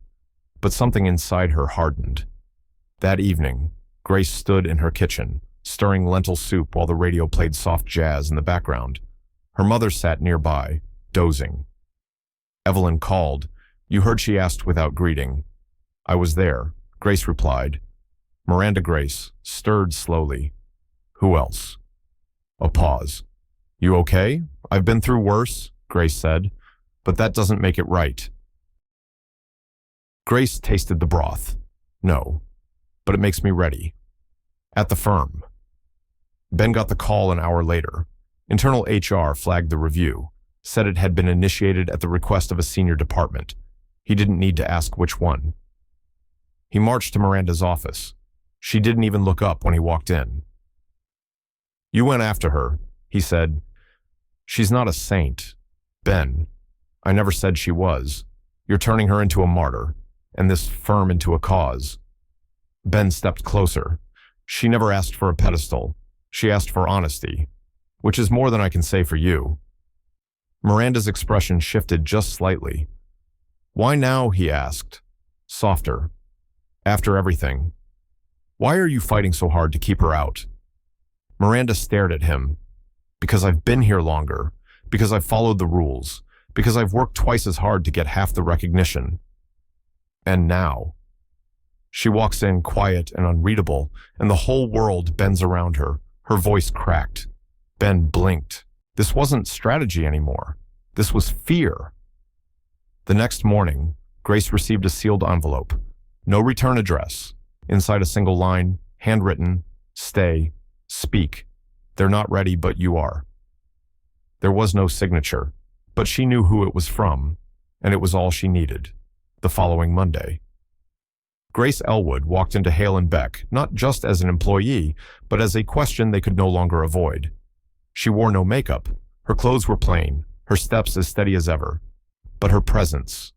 but something inside her hardened. That evening, Grace stood in her kitchen, stirring lentil soup while the radio played soft jazz in the background. Her mother sat nearby, dozing. Evelyn called. "You heard she asked without greeting." "I was there," Grace replied. Miranda Grace stirred slowly. "Who else?" A pause. "You okay? I've been through worse," Grace said, "but that doesn't make it right." Grace tasted the broth. "No, but it makes me ready." At the firm. Ben got the call an hour later. Internal HR flagged the review, said it had been initiated at the request of a senior department. He didn't need to ask which one. He marched to Miranda's office. She didn't even look up when he walked in. "You went after her," he said. "She's not a saint. Ben, I never said she was. You're turning her into a martyr, and this firm into a cause." Ben stepped closer. "She never asked for a pedestal. She asked for honesty, which is more than I can say for you." Miranda's expression shifted just slightly. "Why now?" he asked, softer. "After everything. Why are you fighting so hard to keep her out?" Miranda stared at him. "Because I've been here longer, because I've followed the rules, because I've worked twice as hard to get half the recognition. And now." She walks in quiet and unreadable, and the whole world bends around her, Her voice cracked. Ben blinked. This wasn't strategy anymore. This was fear. The next morning, Grace received a sealed envelope. No return address. Inside a single line, handwritten, "Stay, speak. They're not ready, but you are." There was no signature, but she knew who it was from, and it was all she needed. The following Monday, Grace Ellwood walked into Hale and Beck, not just as an employee, but as a question they could no longer avoid. She wore no makeup. Her clothes were plain, her steps as steady as ever. But her presence,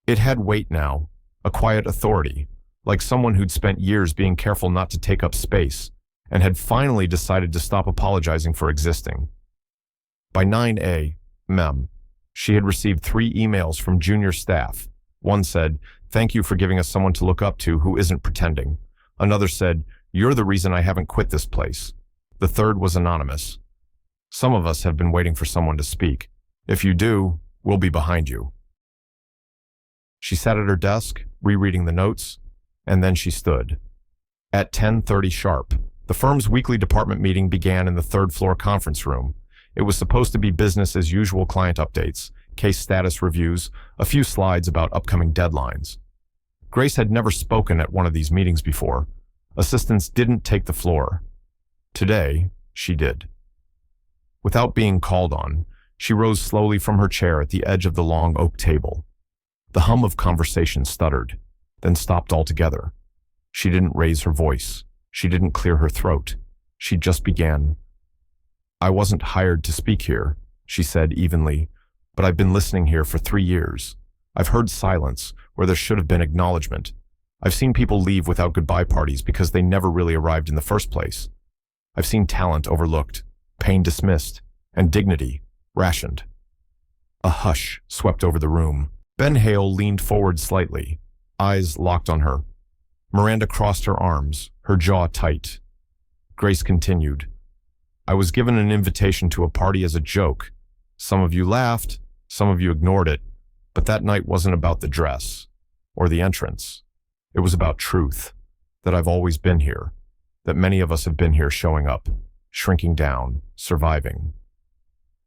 it had weight now, a quiet authority, like someone who'd spent years being careful not to take up space, and had finally decided to stop apologizing for existing. By 9 a.m., she had received 3 emails from junior staff. One said, "Thank you for giving us someone to look up to who isn't pretending." Another said, "You're the reason I haven't quit this place." The third was anonymous. "Some of us have been waiting for someone to speak. If you do, we'll be behind you." She sat at her desk, rereading the notes, and then she stood. At 10:30 sharp, the firm's weekly department meeting began in the third-floor conference room. It was supposed to be business as usual client updates, case status reviews, a few slides about upcoming deadlines. Grace had never spoken at one of these meetings before. Assistants didn't take the floor. Today, she did. Without being called on, she rose slowly from her chair at the edge of the long oak table. The hum of conversation stuttered, then stopped altogether. She didn't raise her voice. She didn't clear her throat. She just began. "I wasn't hired to speak here," she said evenly, "but I've been listening here for 3 years. I've heard silence where there should have been acknowledgement. I've seen people leave without goodbye parties because they never really arrived in the first place. I've seen talent overlooked, pain dismissed, and dignity rationed." A hush swept over the room. Ben Hale leaned forward slightly, eyes locked on her. Miranda crossed her arms, her jaw tight. Grace continued. "I was given an invitation to a party as a joke. Some of you laughed, some of you ignored it, but that night wasn't about the dress or the entrance. It was about truth, that I've always been here, that many of us have been here showing up, shrinking down, surviving."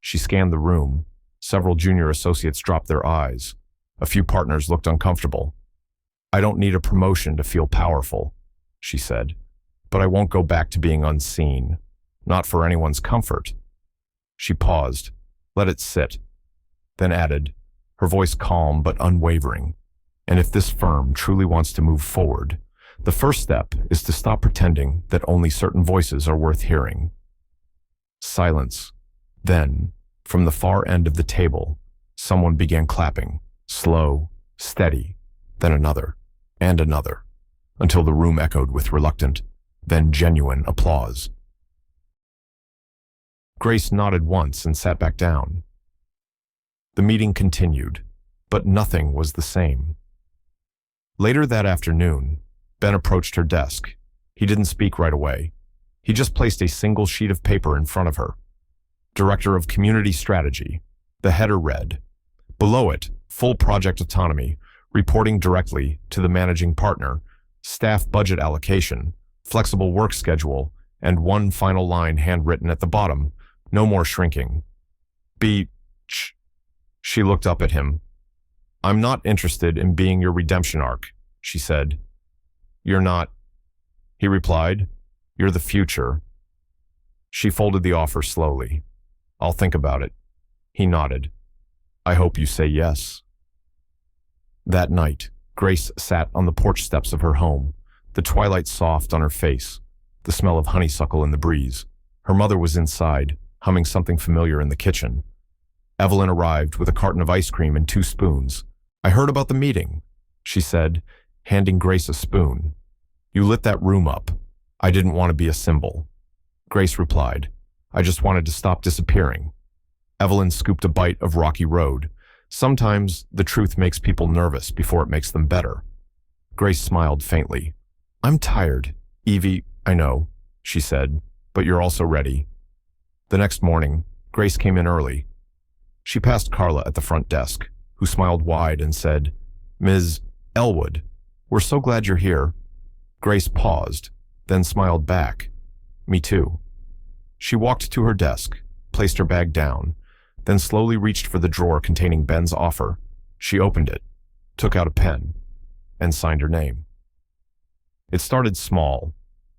She scanned the room. Several junior associates dropped their eyes. A few partners looked uncomfortable. "I don't need a promotion to feel powerful," she said, "but I won't go back to being unseen, not for anyone's comfort." She paused, let it sit, then added, her voice calm but unwavering, "And if this firm truly wants to move forward, the first step is to stop pretending that only certain voices are worth hearing." Silence. Then, from the far end of the table, someone began clapping, slow, steady, then another, and another, until the room echoed with reluctant, then genuine applause. Grace nodded once and sat back down. The meeting continued, but nothing was the same. Later that afternoon, Ben approached her desk. He didn't speak right away. He just placed a single sheet of paper in front of her. Director of Community Strategy. The header read. Below it, full project autonomy, reporting directly to the managing partner, staff budget allocation, flexible work schedule, and one final line handwritten at the bottom, no more shrinking. She looked up at him. "I'm not interested in being your redemption arc," she said. "You're not," he replied. "You're the future." She folded the offer slowly. "I'll think about it." He nodded. "I hope you say yes." That night, Grace sat on the porch steps of her home, the twilight soft on her face, the smell of honeysuckle in the breeze. Her mother was inside, humming something familiar in the kitchen. Evelyn arrived with a carton of ice cream and 2 spoons. "I heard about the meeting," she said, handing Grace a spoon. "You lit that room up. I didn't want to be a symbol." Grace replied, "I just wanted to stop disappearing." Evelyn scooped a bite of Rocky Road. Sometimes the truth makes people nervous before it makes them better. Grace smiled faintly. "I'm tired, Evie, I know," she said, "but you're also ready." The next morning, Grace came in early. She passed Carla at the front desk, who smiled wide and said, "Ms. Ellwood, we're so glad you're here." Grace paused, then smiled back. "Me too." She walked to her desk, placed her bag down, then slowly reached for the drawer containing Ben's offer. She opened it, took out a pen, and signed her name. It started small.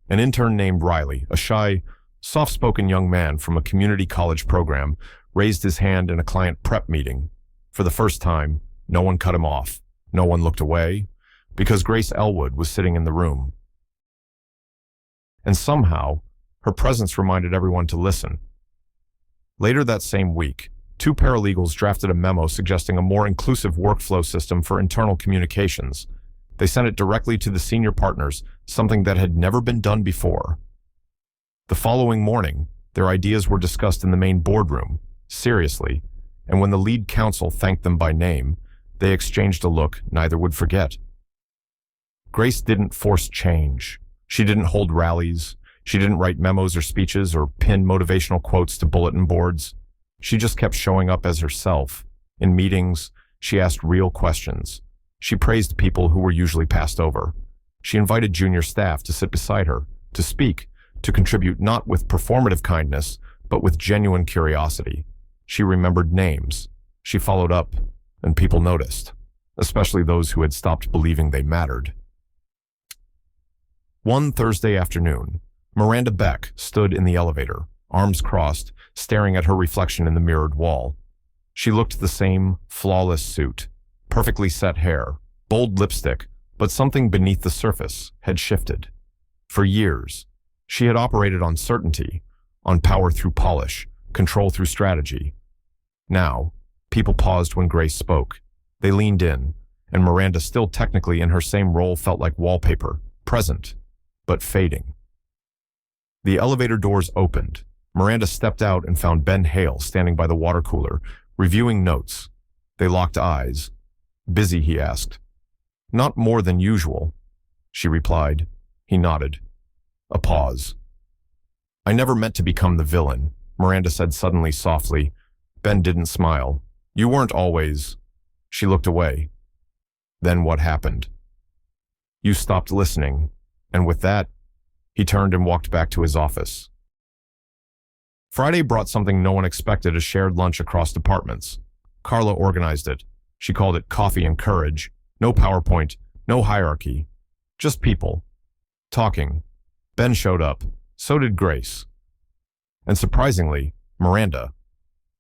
An intern named Riley, a shy, soft-spoken young man from a community college program, raised his hand in a client prep meeting. For the first time, no one cut him off. No one looked away, because Grace Ellwood was sitting in the room. And somehow, her presence reminded everyone to listen. Later that same week, 2 paralegals drafted a memo suggesting a more inclusive workflow system for internal communications. They sent it directly to the senior partners, something that had never been done before. The following morning, their ideas were discussed in the main boardroom, seriously, and when the lead counsel thanked them by name, they exchanged a look neither would forget. Grace didn't force change. She didn't hold rallies. She didn't write memos or speeches or pin motivational quotes to bulletin boards. She just kept showing up as herself. In meetings, she asked real questions. She praised people who were usually passed over. She invited junior staff to sit beside her, to speak, to contribute not with performative kindness, but with genuine curiosity. She remembered names. She followed up, and people noticed, especially those who had stopped believing they mattered. One Thursday afternoon, Miranda Beck stood in the elevator, arms crossed, staring at her reflection in the mirrored wall. She looked the same flawless suit, perfectly set hair, bold lipstick, but something beneath the surface had shifted. For years, she had operated on certainty, on power through polish, control through strategy. Now, people paused when Grace spoke. They leaned in, and Miranda, still technically in her same role, felt like wallpaper, present, but fading. The elevator doors opened. Miranda stepped out and found Ben Hale standing by the water cooler, reviewing notes. They locked eyes. "Busy?" he asked. "Not more than usual," she replied. He nodded. A pause. "I never meant to become the villain," Miranda said suddenly, softly. Ben didn't smile. "You weren't always." She looked away. "Then what happened?" "You stopped listening, and with that," he turned and walked back to his office. Friday brought something no one expected: a shared lunch across departments. Carla organized it. She called it Coffee and Courage. No PowerPoint, no hierarchy. Just people. Talking. Ben showed up. So did Grace. And surprisingly, Miranda.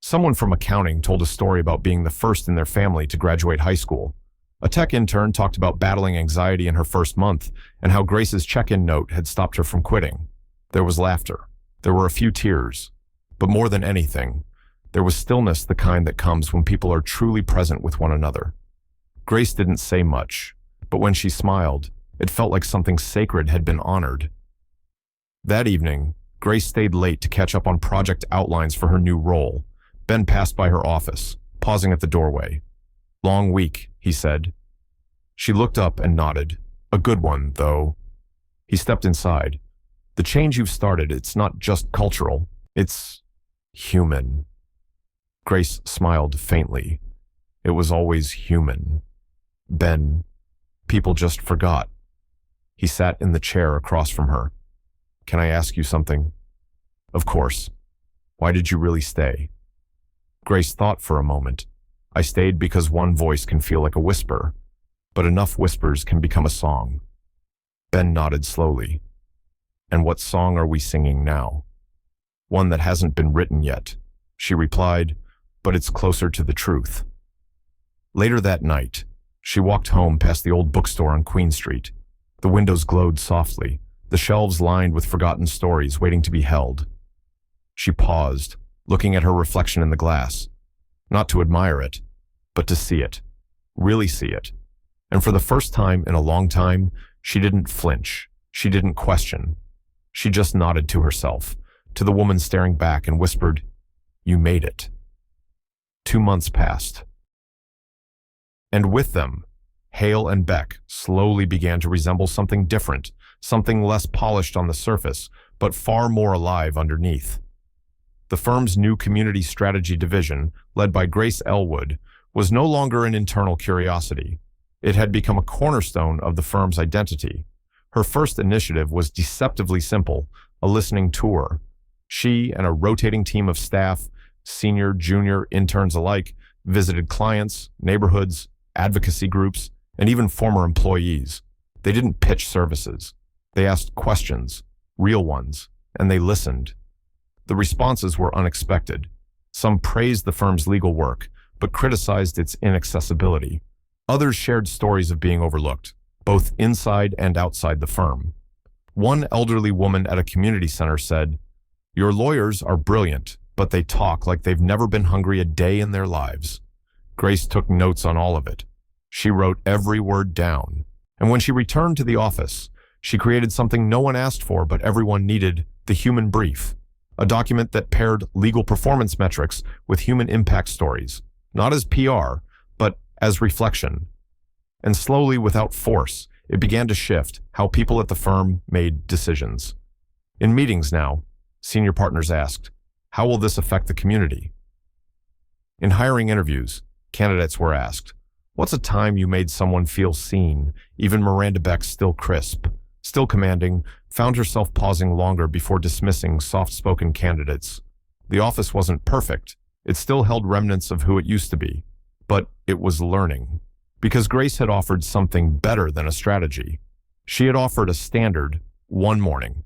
Someone from accounting told a story about being the first in their family to graduate high school. A tech intern talked about battling anxiety in her first month and how Grace's check-in note had stopped her from quitting. There was laughter. There were a few tears. But more than anything, there was stillness, the kind that comes when people are truly present with one another. Grace didn't say much, but when she smiled, it felt like something sacred had been honored. That evening, Grace stayed late to catch up on project outlines for her new role. Ben passed by her office, pausing at the doorway. "Long week," he said. She looked up and nodded. "A good one, though." He stepped inside. "The change you've started, it's not just cultural. It's human." Grace smiled faintly. It was always human. Ben, people just forgot. He sat in the chair across from her. "Can I ask you something?" "Of course. Why did you really stay?" Grace thought for a moment. "I stayed because one voice can feel like a whisper, but enough whispers can become a song." Ben nodded slowly. "And what song are we singing now?" "One that hasn't been written yet," she replied, "but it's closer to the truth." Later that night, she walked home past the old bookstore on Queen Street. The windows glowed softly, the shelves lined with forgotten stories waiting to be held. She paused, looking at her reflection in the glass, not to admire it, but to see it, really see it. And for the first time in a long time, she didn't flinch, she didn't question. She just nodded to herself, to the woman staring back, and whispered, "You made it." 2 months passed. And with them, Hale and Beck slowly began to resemble something different, something less polished on the surface, but far more alive underneath. The firm's new community strategy division, led by Grace Ellwood, was no longer an internal curiosity. It had become a cornerstone of the firm's identity. Her first initiative was deceptively simple: a listening tour. She and a rotating team of staff, senior, junior, interns alike, visited clients, neighborhoods, advocacy groups, and even former employees. They didn't pitch services. They asked questions, real ones, and they listened. The responses were unexpected. Some praised the firm's legal work, but criticized its inaccessibility. Others shared stories of being overlooked, both inside and outside the firm. One elderly woman at a community center said, "Your lawyers are brilliant, but they talk like they've never been hungry a day in their lives." Grace took notes on all of it. She wrote every word down. And when she returned to the office, she created something no one asked for but everyone needed: the human brief. A document that paired legal performance metrics with human impact stories, not as PR, but as reflection. And slowly, without force, it began to shift how people at the firm made decisions. In meetings now, senior partners asked, "How will this affect the community?" In hiring interviews, candidates were asked, "What's a time you made someone feel seen?" Even Miranda Beck, still crisp, still commanding, found herself pausing longer before dismissing soft-spoken candidates. The office wasn't perfect. It still held remnants of who it used to be. But it was learning. Because Grace had offered something better than a strategy. She had offered a standard one morning.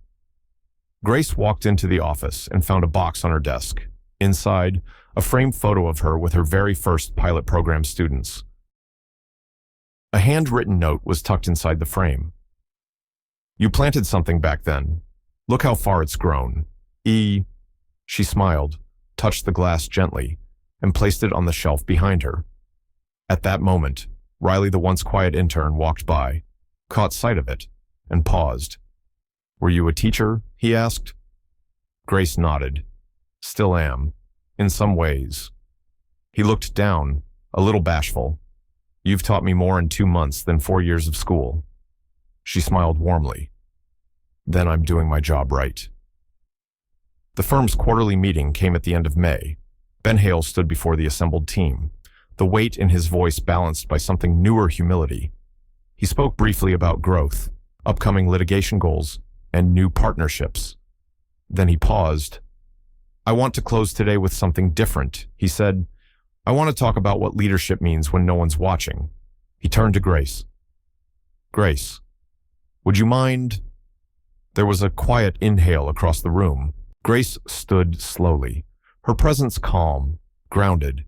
Grace walked into the office and found a box on her desk. Inside, a framed photo of her with her very first pilot program students. A handwritten note was tucked inside the frame. "You planted something back then. Look how far it's grown. She smiled, touched the glass gently, and placed it on the shelf behind her. At that moment, Riley, the once quiet intern, walked by, caught sight of it, and paused. "Were you a teacher?" he asked. Grace nodded. "Still am, in some ways." He looked down, a little bashful. "You've taught me more in 2 months than 4 years of school." She smiled warmly. "Then I'm doing my job right." The firm's quarterly meeting came at the end of May. Ben Hale stood before the assembled team, the weight in his voice balanced by something newer: humility. He spoke briefly about growth, upcoming litigation goals, and new partnerships. Then he paused. "I want to close today with something different," he said. "I want to talk about what leadership means when no one's watching." He turned to Grace. "Grace, would you mind?" There was a quiet inhale across the room. Grace stood slowly, her presence calm, grounded.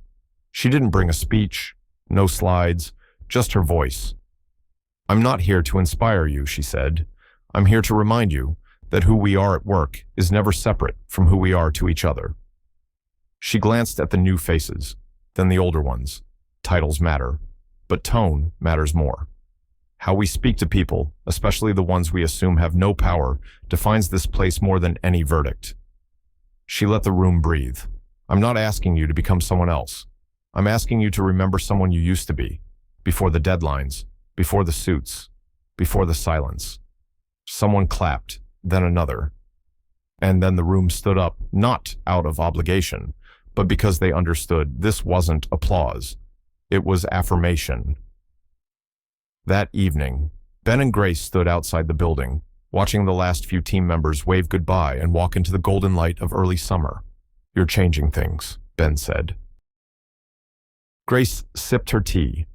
She didn't bring a speech, no slides, just her voice. "I'm not here to inspire you," she said. "I'm here to remind you that who we are at work is never separate from who we are to each other." She glanced at the new faces, then the older ones. Titles matter, but tone matters more. How we speak to people, especially the ones we assume have no power, defines this place more than any verdict. She let the room breathe. "I'm not asking you to become someone else. I'm asking you to remember someone you used to be, before the deadlines, before the suits, before the silence." Someone clapped, then another. And then the room stood up, not out of obligation, but because they understood this wasn't applause. It was affirmation. That evening, Ben and Grace stood outside the building, watching the last few team members wave goodbye and walk into the golden light of early summer. "You're changing things," Ben said. Grace sipped her tea.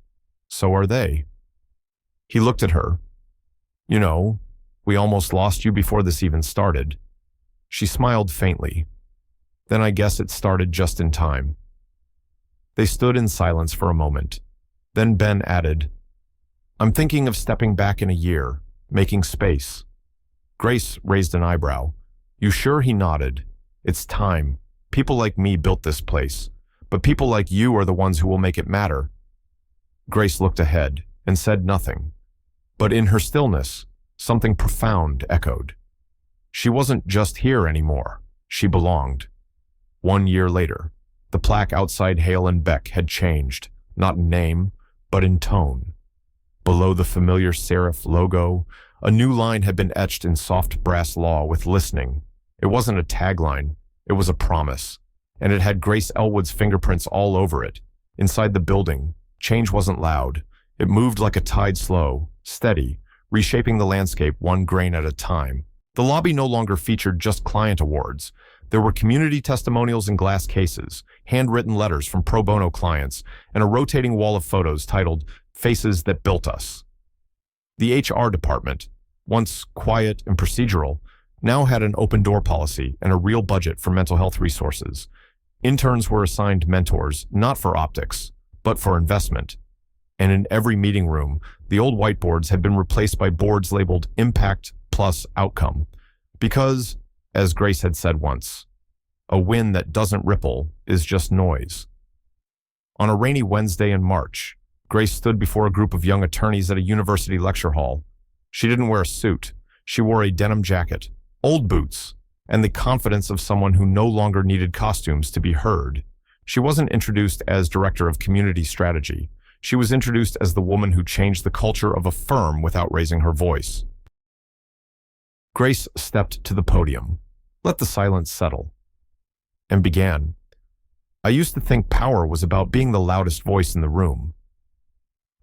"So are they." He looked at her. "You know, we almost lost you before this even started." She smiled faintly. "Then I guess it started just in time." They stood in silence for a moment. Then Ben added, "I'm thinking of stepping back in a year, making space." Grace raised an eyebrow. "You sure?" He nodded. "It's time. People like me built this place, but people like you are the ones who will make it matter." Grace looked ahead and said nothing. But in her stillness, something profound echoed. She wasn't just here anymore. She belonged. 1 year later, the plaque outside Hale and Beck had changed, not in name, but in tone. Below the familiar serif logo, a new line had been etched in soft brass law with "listening." It wasn't a tagline, it was a promise, and it had Grace Ellwood's fingerprints all over it. Inside the building, change wasn't loud. It moved like a tide, slow, steady, reshaping the landscape one grain at a time. The lobby no longer featured just client awards. There were community testimonials in glass cases, handwritten letters from pro bono clients, and a rotating wall of photos titled Faces That Built Us. The HR department, once quiet and procedural, now had an open door policy and a real budget for mental health resources. Interns were assigned mentors, not for optics, but for investment. And in every meeting room, the old whiteboards had been replaced by boards labeled Impact plus Outcome. Because, as Grace had said once, a wind that doesn't ripple is just noise. On a rainy Wednesday in March, Grace stood before a group of young attorneys at a university lecture hall. She didn't wear a suit. She wore a denim jacket, old boots, and the confidence of someone who no longer needed costumes to be heard. She wasn't introduced as Director of Community Strategy. She was introduced as the woman who changed the culture of a firm without raising her voice. Grace stepped to the podium, let the silence settle, and began. I used to think power was about being the loudest voice in the room.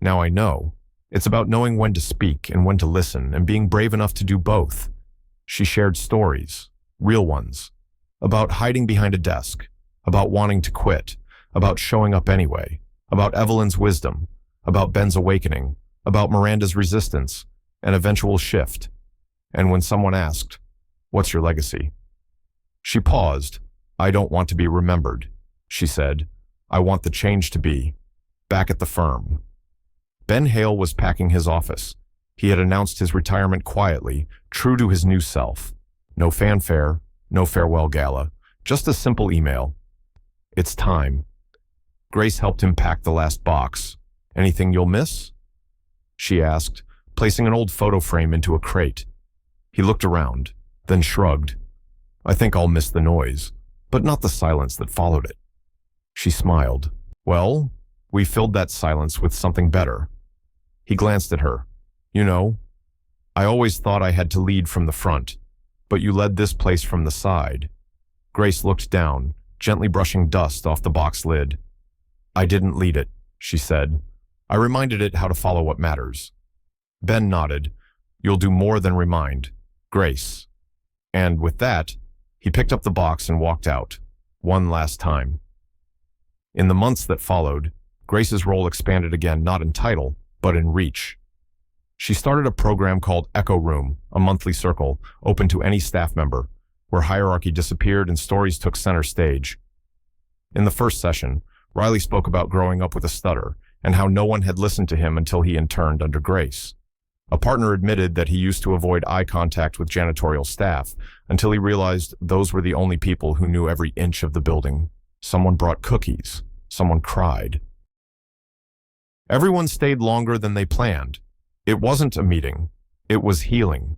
Now I know. It's about knowing when to speak and when to listen and being brave enough to do both. She shared stories, real ones, about hiding behind a desk, about wanting to quit, about showing up anyway, about Evelyn's wisdom, about Ben's awakening, about Miranda's resistance, an eventual shift. And when someone asked, "What's your legacy?" she paused. I don't want to be remembered, she said. I want the change to be back at the firm. Ben Hale was packing his office. He had announced his retirement quietly, true to his new self. No fanfare, no farewell gala, just a simple email. It's time. Grace helped him pack the last box. Anything you'll miss? She asked, placing an old photo frame into a crate. He looked around, then shrugged. I think I'll miss the noise, but not the silence that followed it. She smiled. Well, we filled that silence with something better. He glanced at her. You know, I always thought I had to lead from the front, but you led this place from the side. Grace looked down, gently brushing dust off the box lid. I didn't lead it, she said. I reminded it how to follow what matters. Ben nodded. You'll do more than remind, Grace. And with that, he picked up the box and walked out, one last time. In the months that followed, Grace's role expanded again, not in title, but in reach. She started a program called Echo Room, a monthly circle, open to any staff member, where hierarchy disappeared and stories took center stage. In the first session, Riley spoke about growing up with a stutter and how no one had listened to him until he interned under Grace. A partner admitted that he used to avoid eye contact with janitorial staff until he realized those were the only people who knew every inch of the building. Someone brought cookies. Someone cried. Everyone stayed longer than they planned. It wasn't a meeting. It was healing.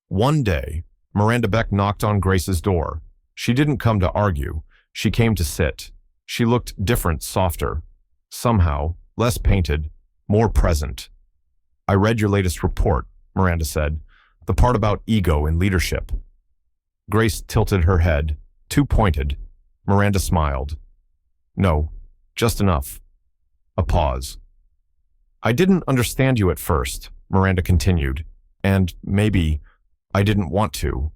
One day, Miranda Beck knocked on Grace's door. She didn't come to argue. She came to sit. She looked different, softer. Somehow, less painted, more present. I read your latest report, Miranda said. The part about ego and leadership. Grace tilted her head, too pointed. Miranda smiled. No, just enough. A pause. I didn't understand you at first, Miranda continued, and maybe I didn't want to.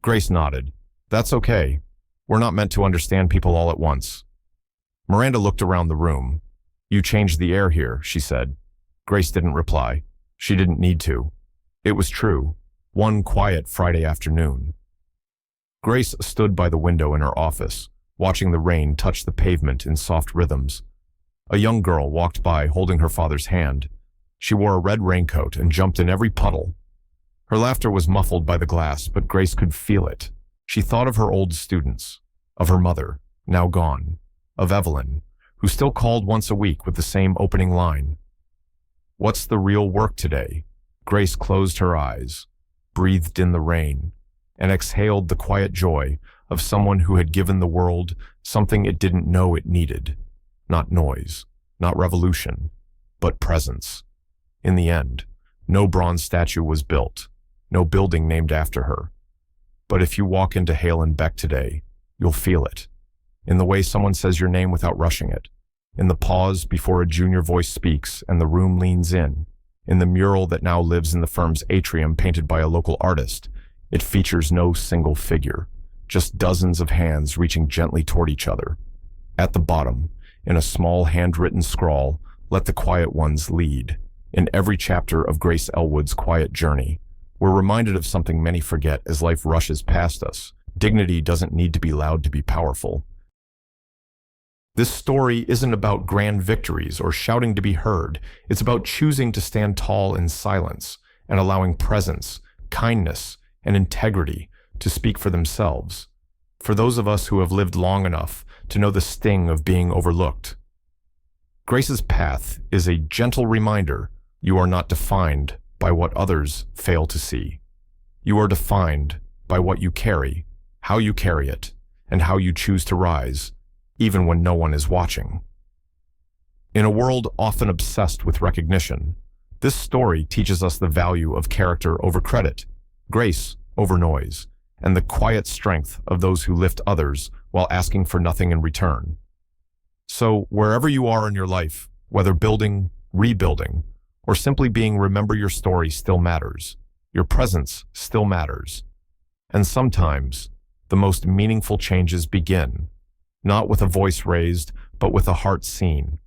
Grace nodded. That's okay. We're not meant to understand people all at once. Miranda looked around the room. You changed the air here, she said. Grace didn't reply. She didn't need to. It was true. One quiet Friday afternoon. Grace stood by the window in her office, watching the rain touch the pavement in soft rhythms. A young girl walked by holding her father's hand. She wore a red raincoat and jumped in every puddle. Her laughter was muffled by the glass, but Grace could feel it. She thought of her old students, of her mother, now gone, of Evelyn, who still called once a week with the same opening line. What's the real work today? Grace closed her eyes, breathed in the rain, and exhaled the quiet joy of someone who had given the world something it didn't know it needed. Not noise, not revolution, but presence. In the end, no bronze statue was built, no building named after her. But if you walk into Hale and Beck today, you'll feel it. In the way someone says your name without rushing it. In the pause before a junior voice speaks and the room leans in. In the mural that now lives in the firm's atrium painted by a local artist. It features no single figure, just dozens of hands reaching gently toward each other. At the bottom, in a small handwritten scrawl, "Let the quiet ones lead." In every chapter of Grace Ellwood's quiet journey, we're reminded of something many forget as life rushes past us. Dignity doesn't need to be loud to be powerful. This story isn't about grand victories or shouting to be heard. It's about choosing to stand tall in silence and allowing presence, kindness, and integrity to speak for themselves. For those of us who have lived long enough to know the sting of being overlooked, Grace's path is a gentle reminder you are not defined by what others fail to see. You are defined by what you carry, how you carry it, and how you choose to rise, even when no one is watching. In a world often obsessed with recognition, this story teaches us the value of character over credit, grace over noise, and the quiet strength of those who lift others while asking for nothing in return. So, wherever you are in your life, whether building, rebuilding, or simply being, remember your story still matters. Your presence still matters. And sometimes, the most meaningful changes begin, not with a voice raised, but with a heart seen.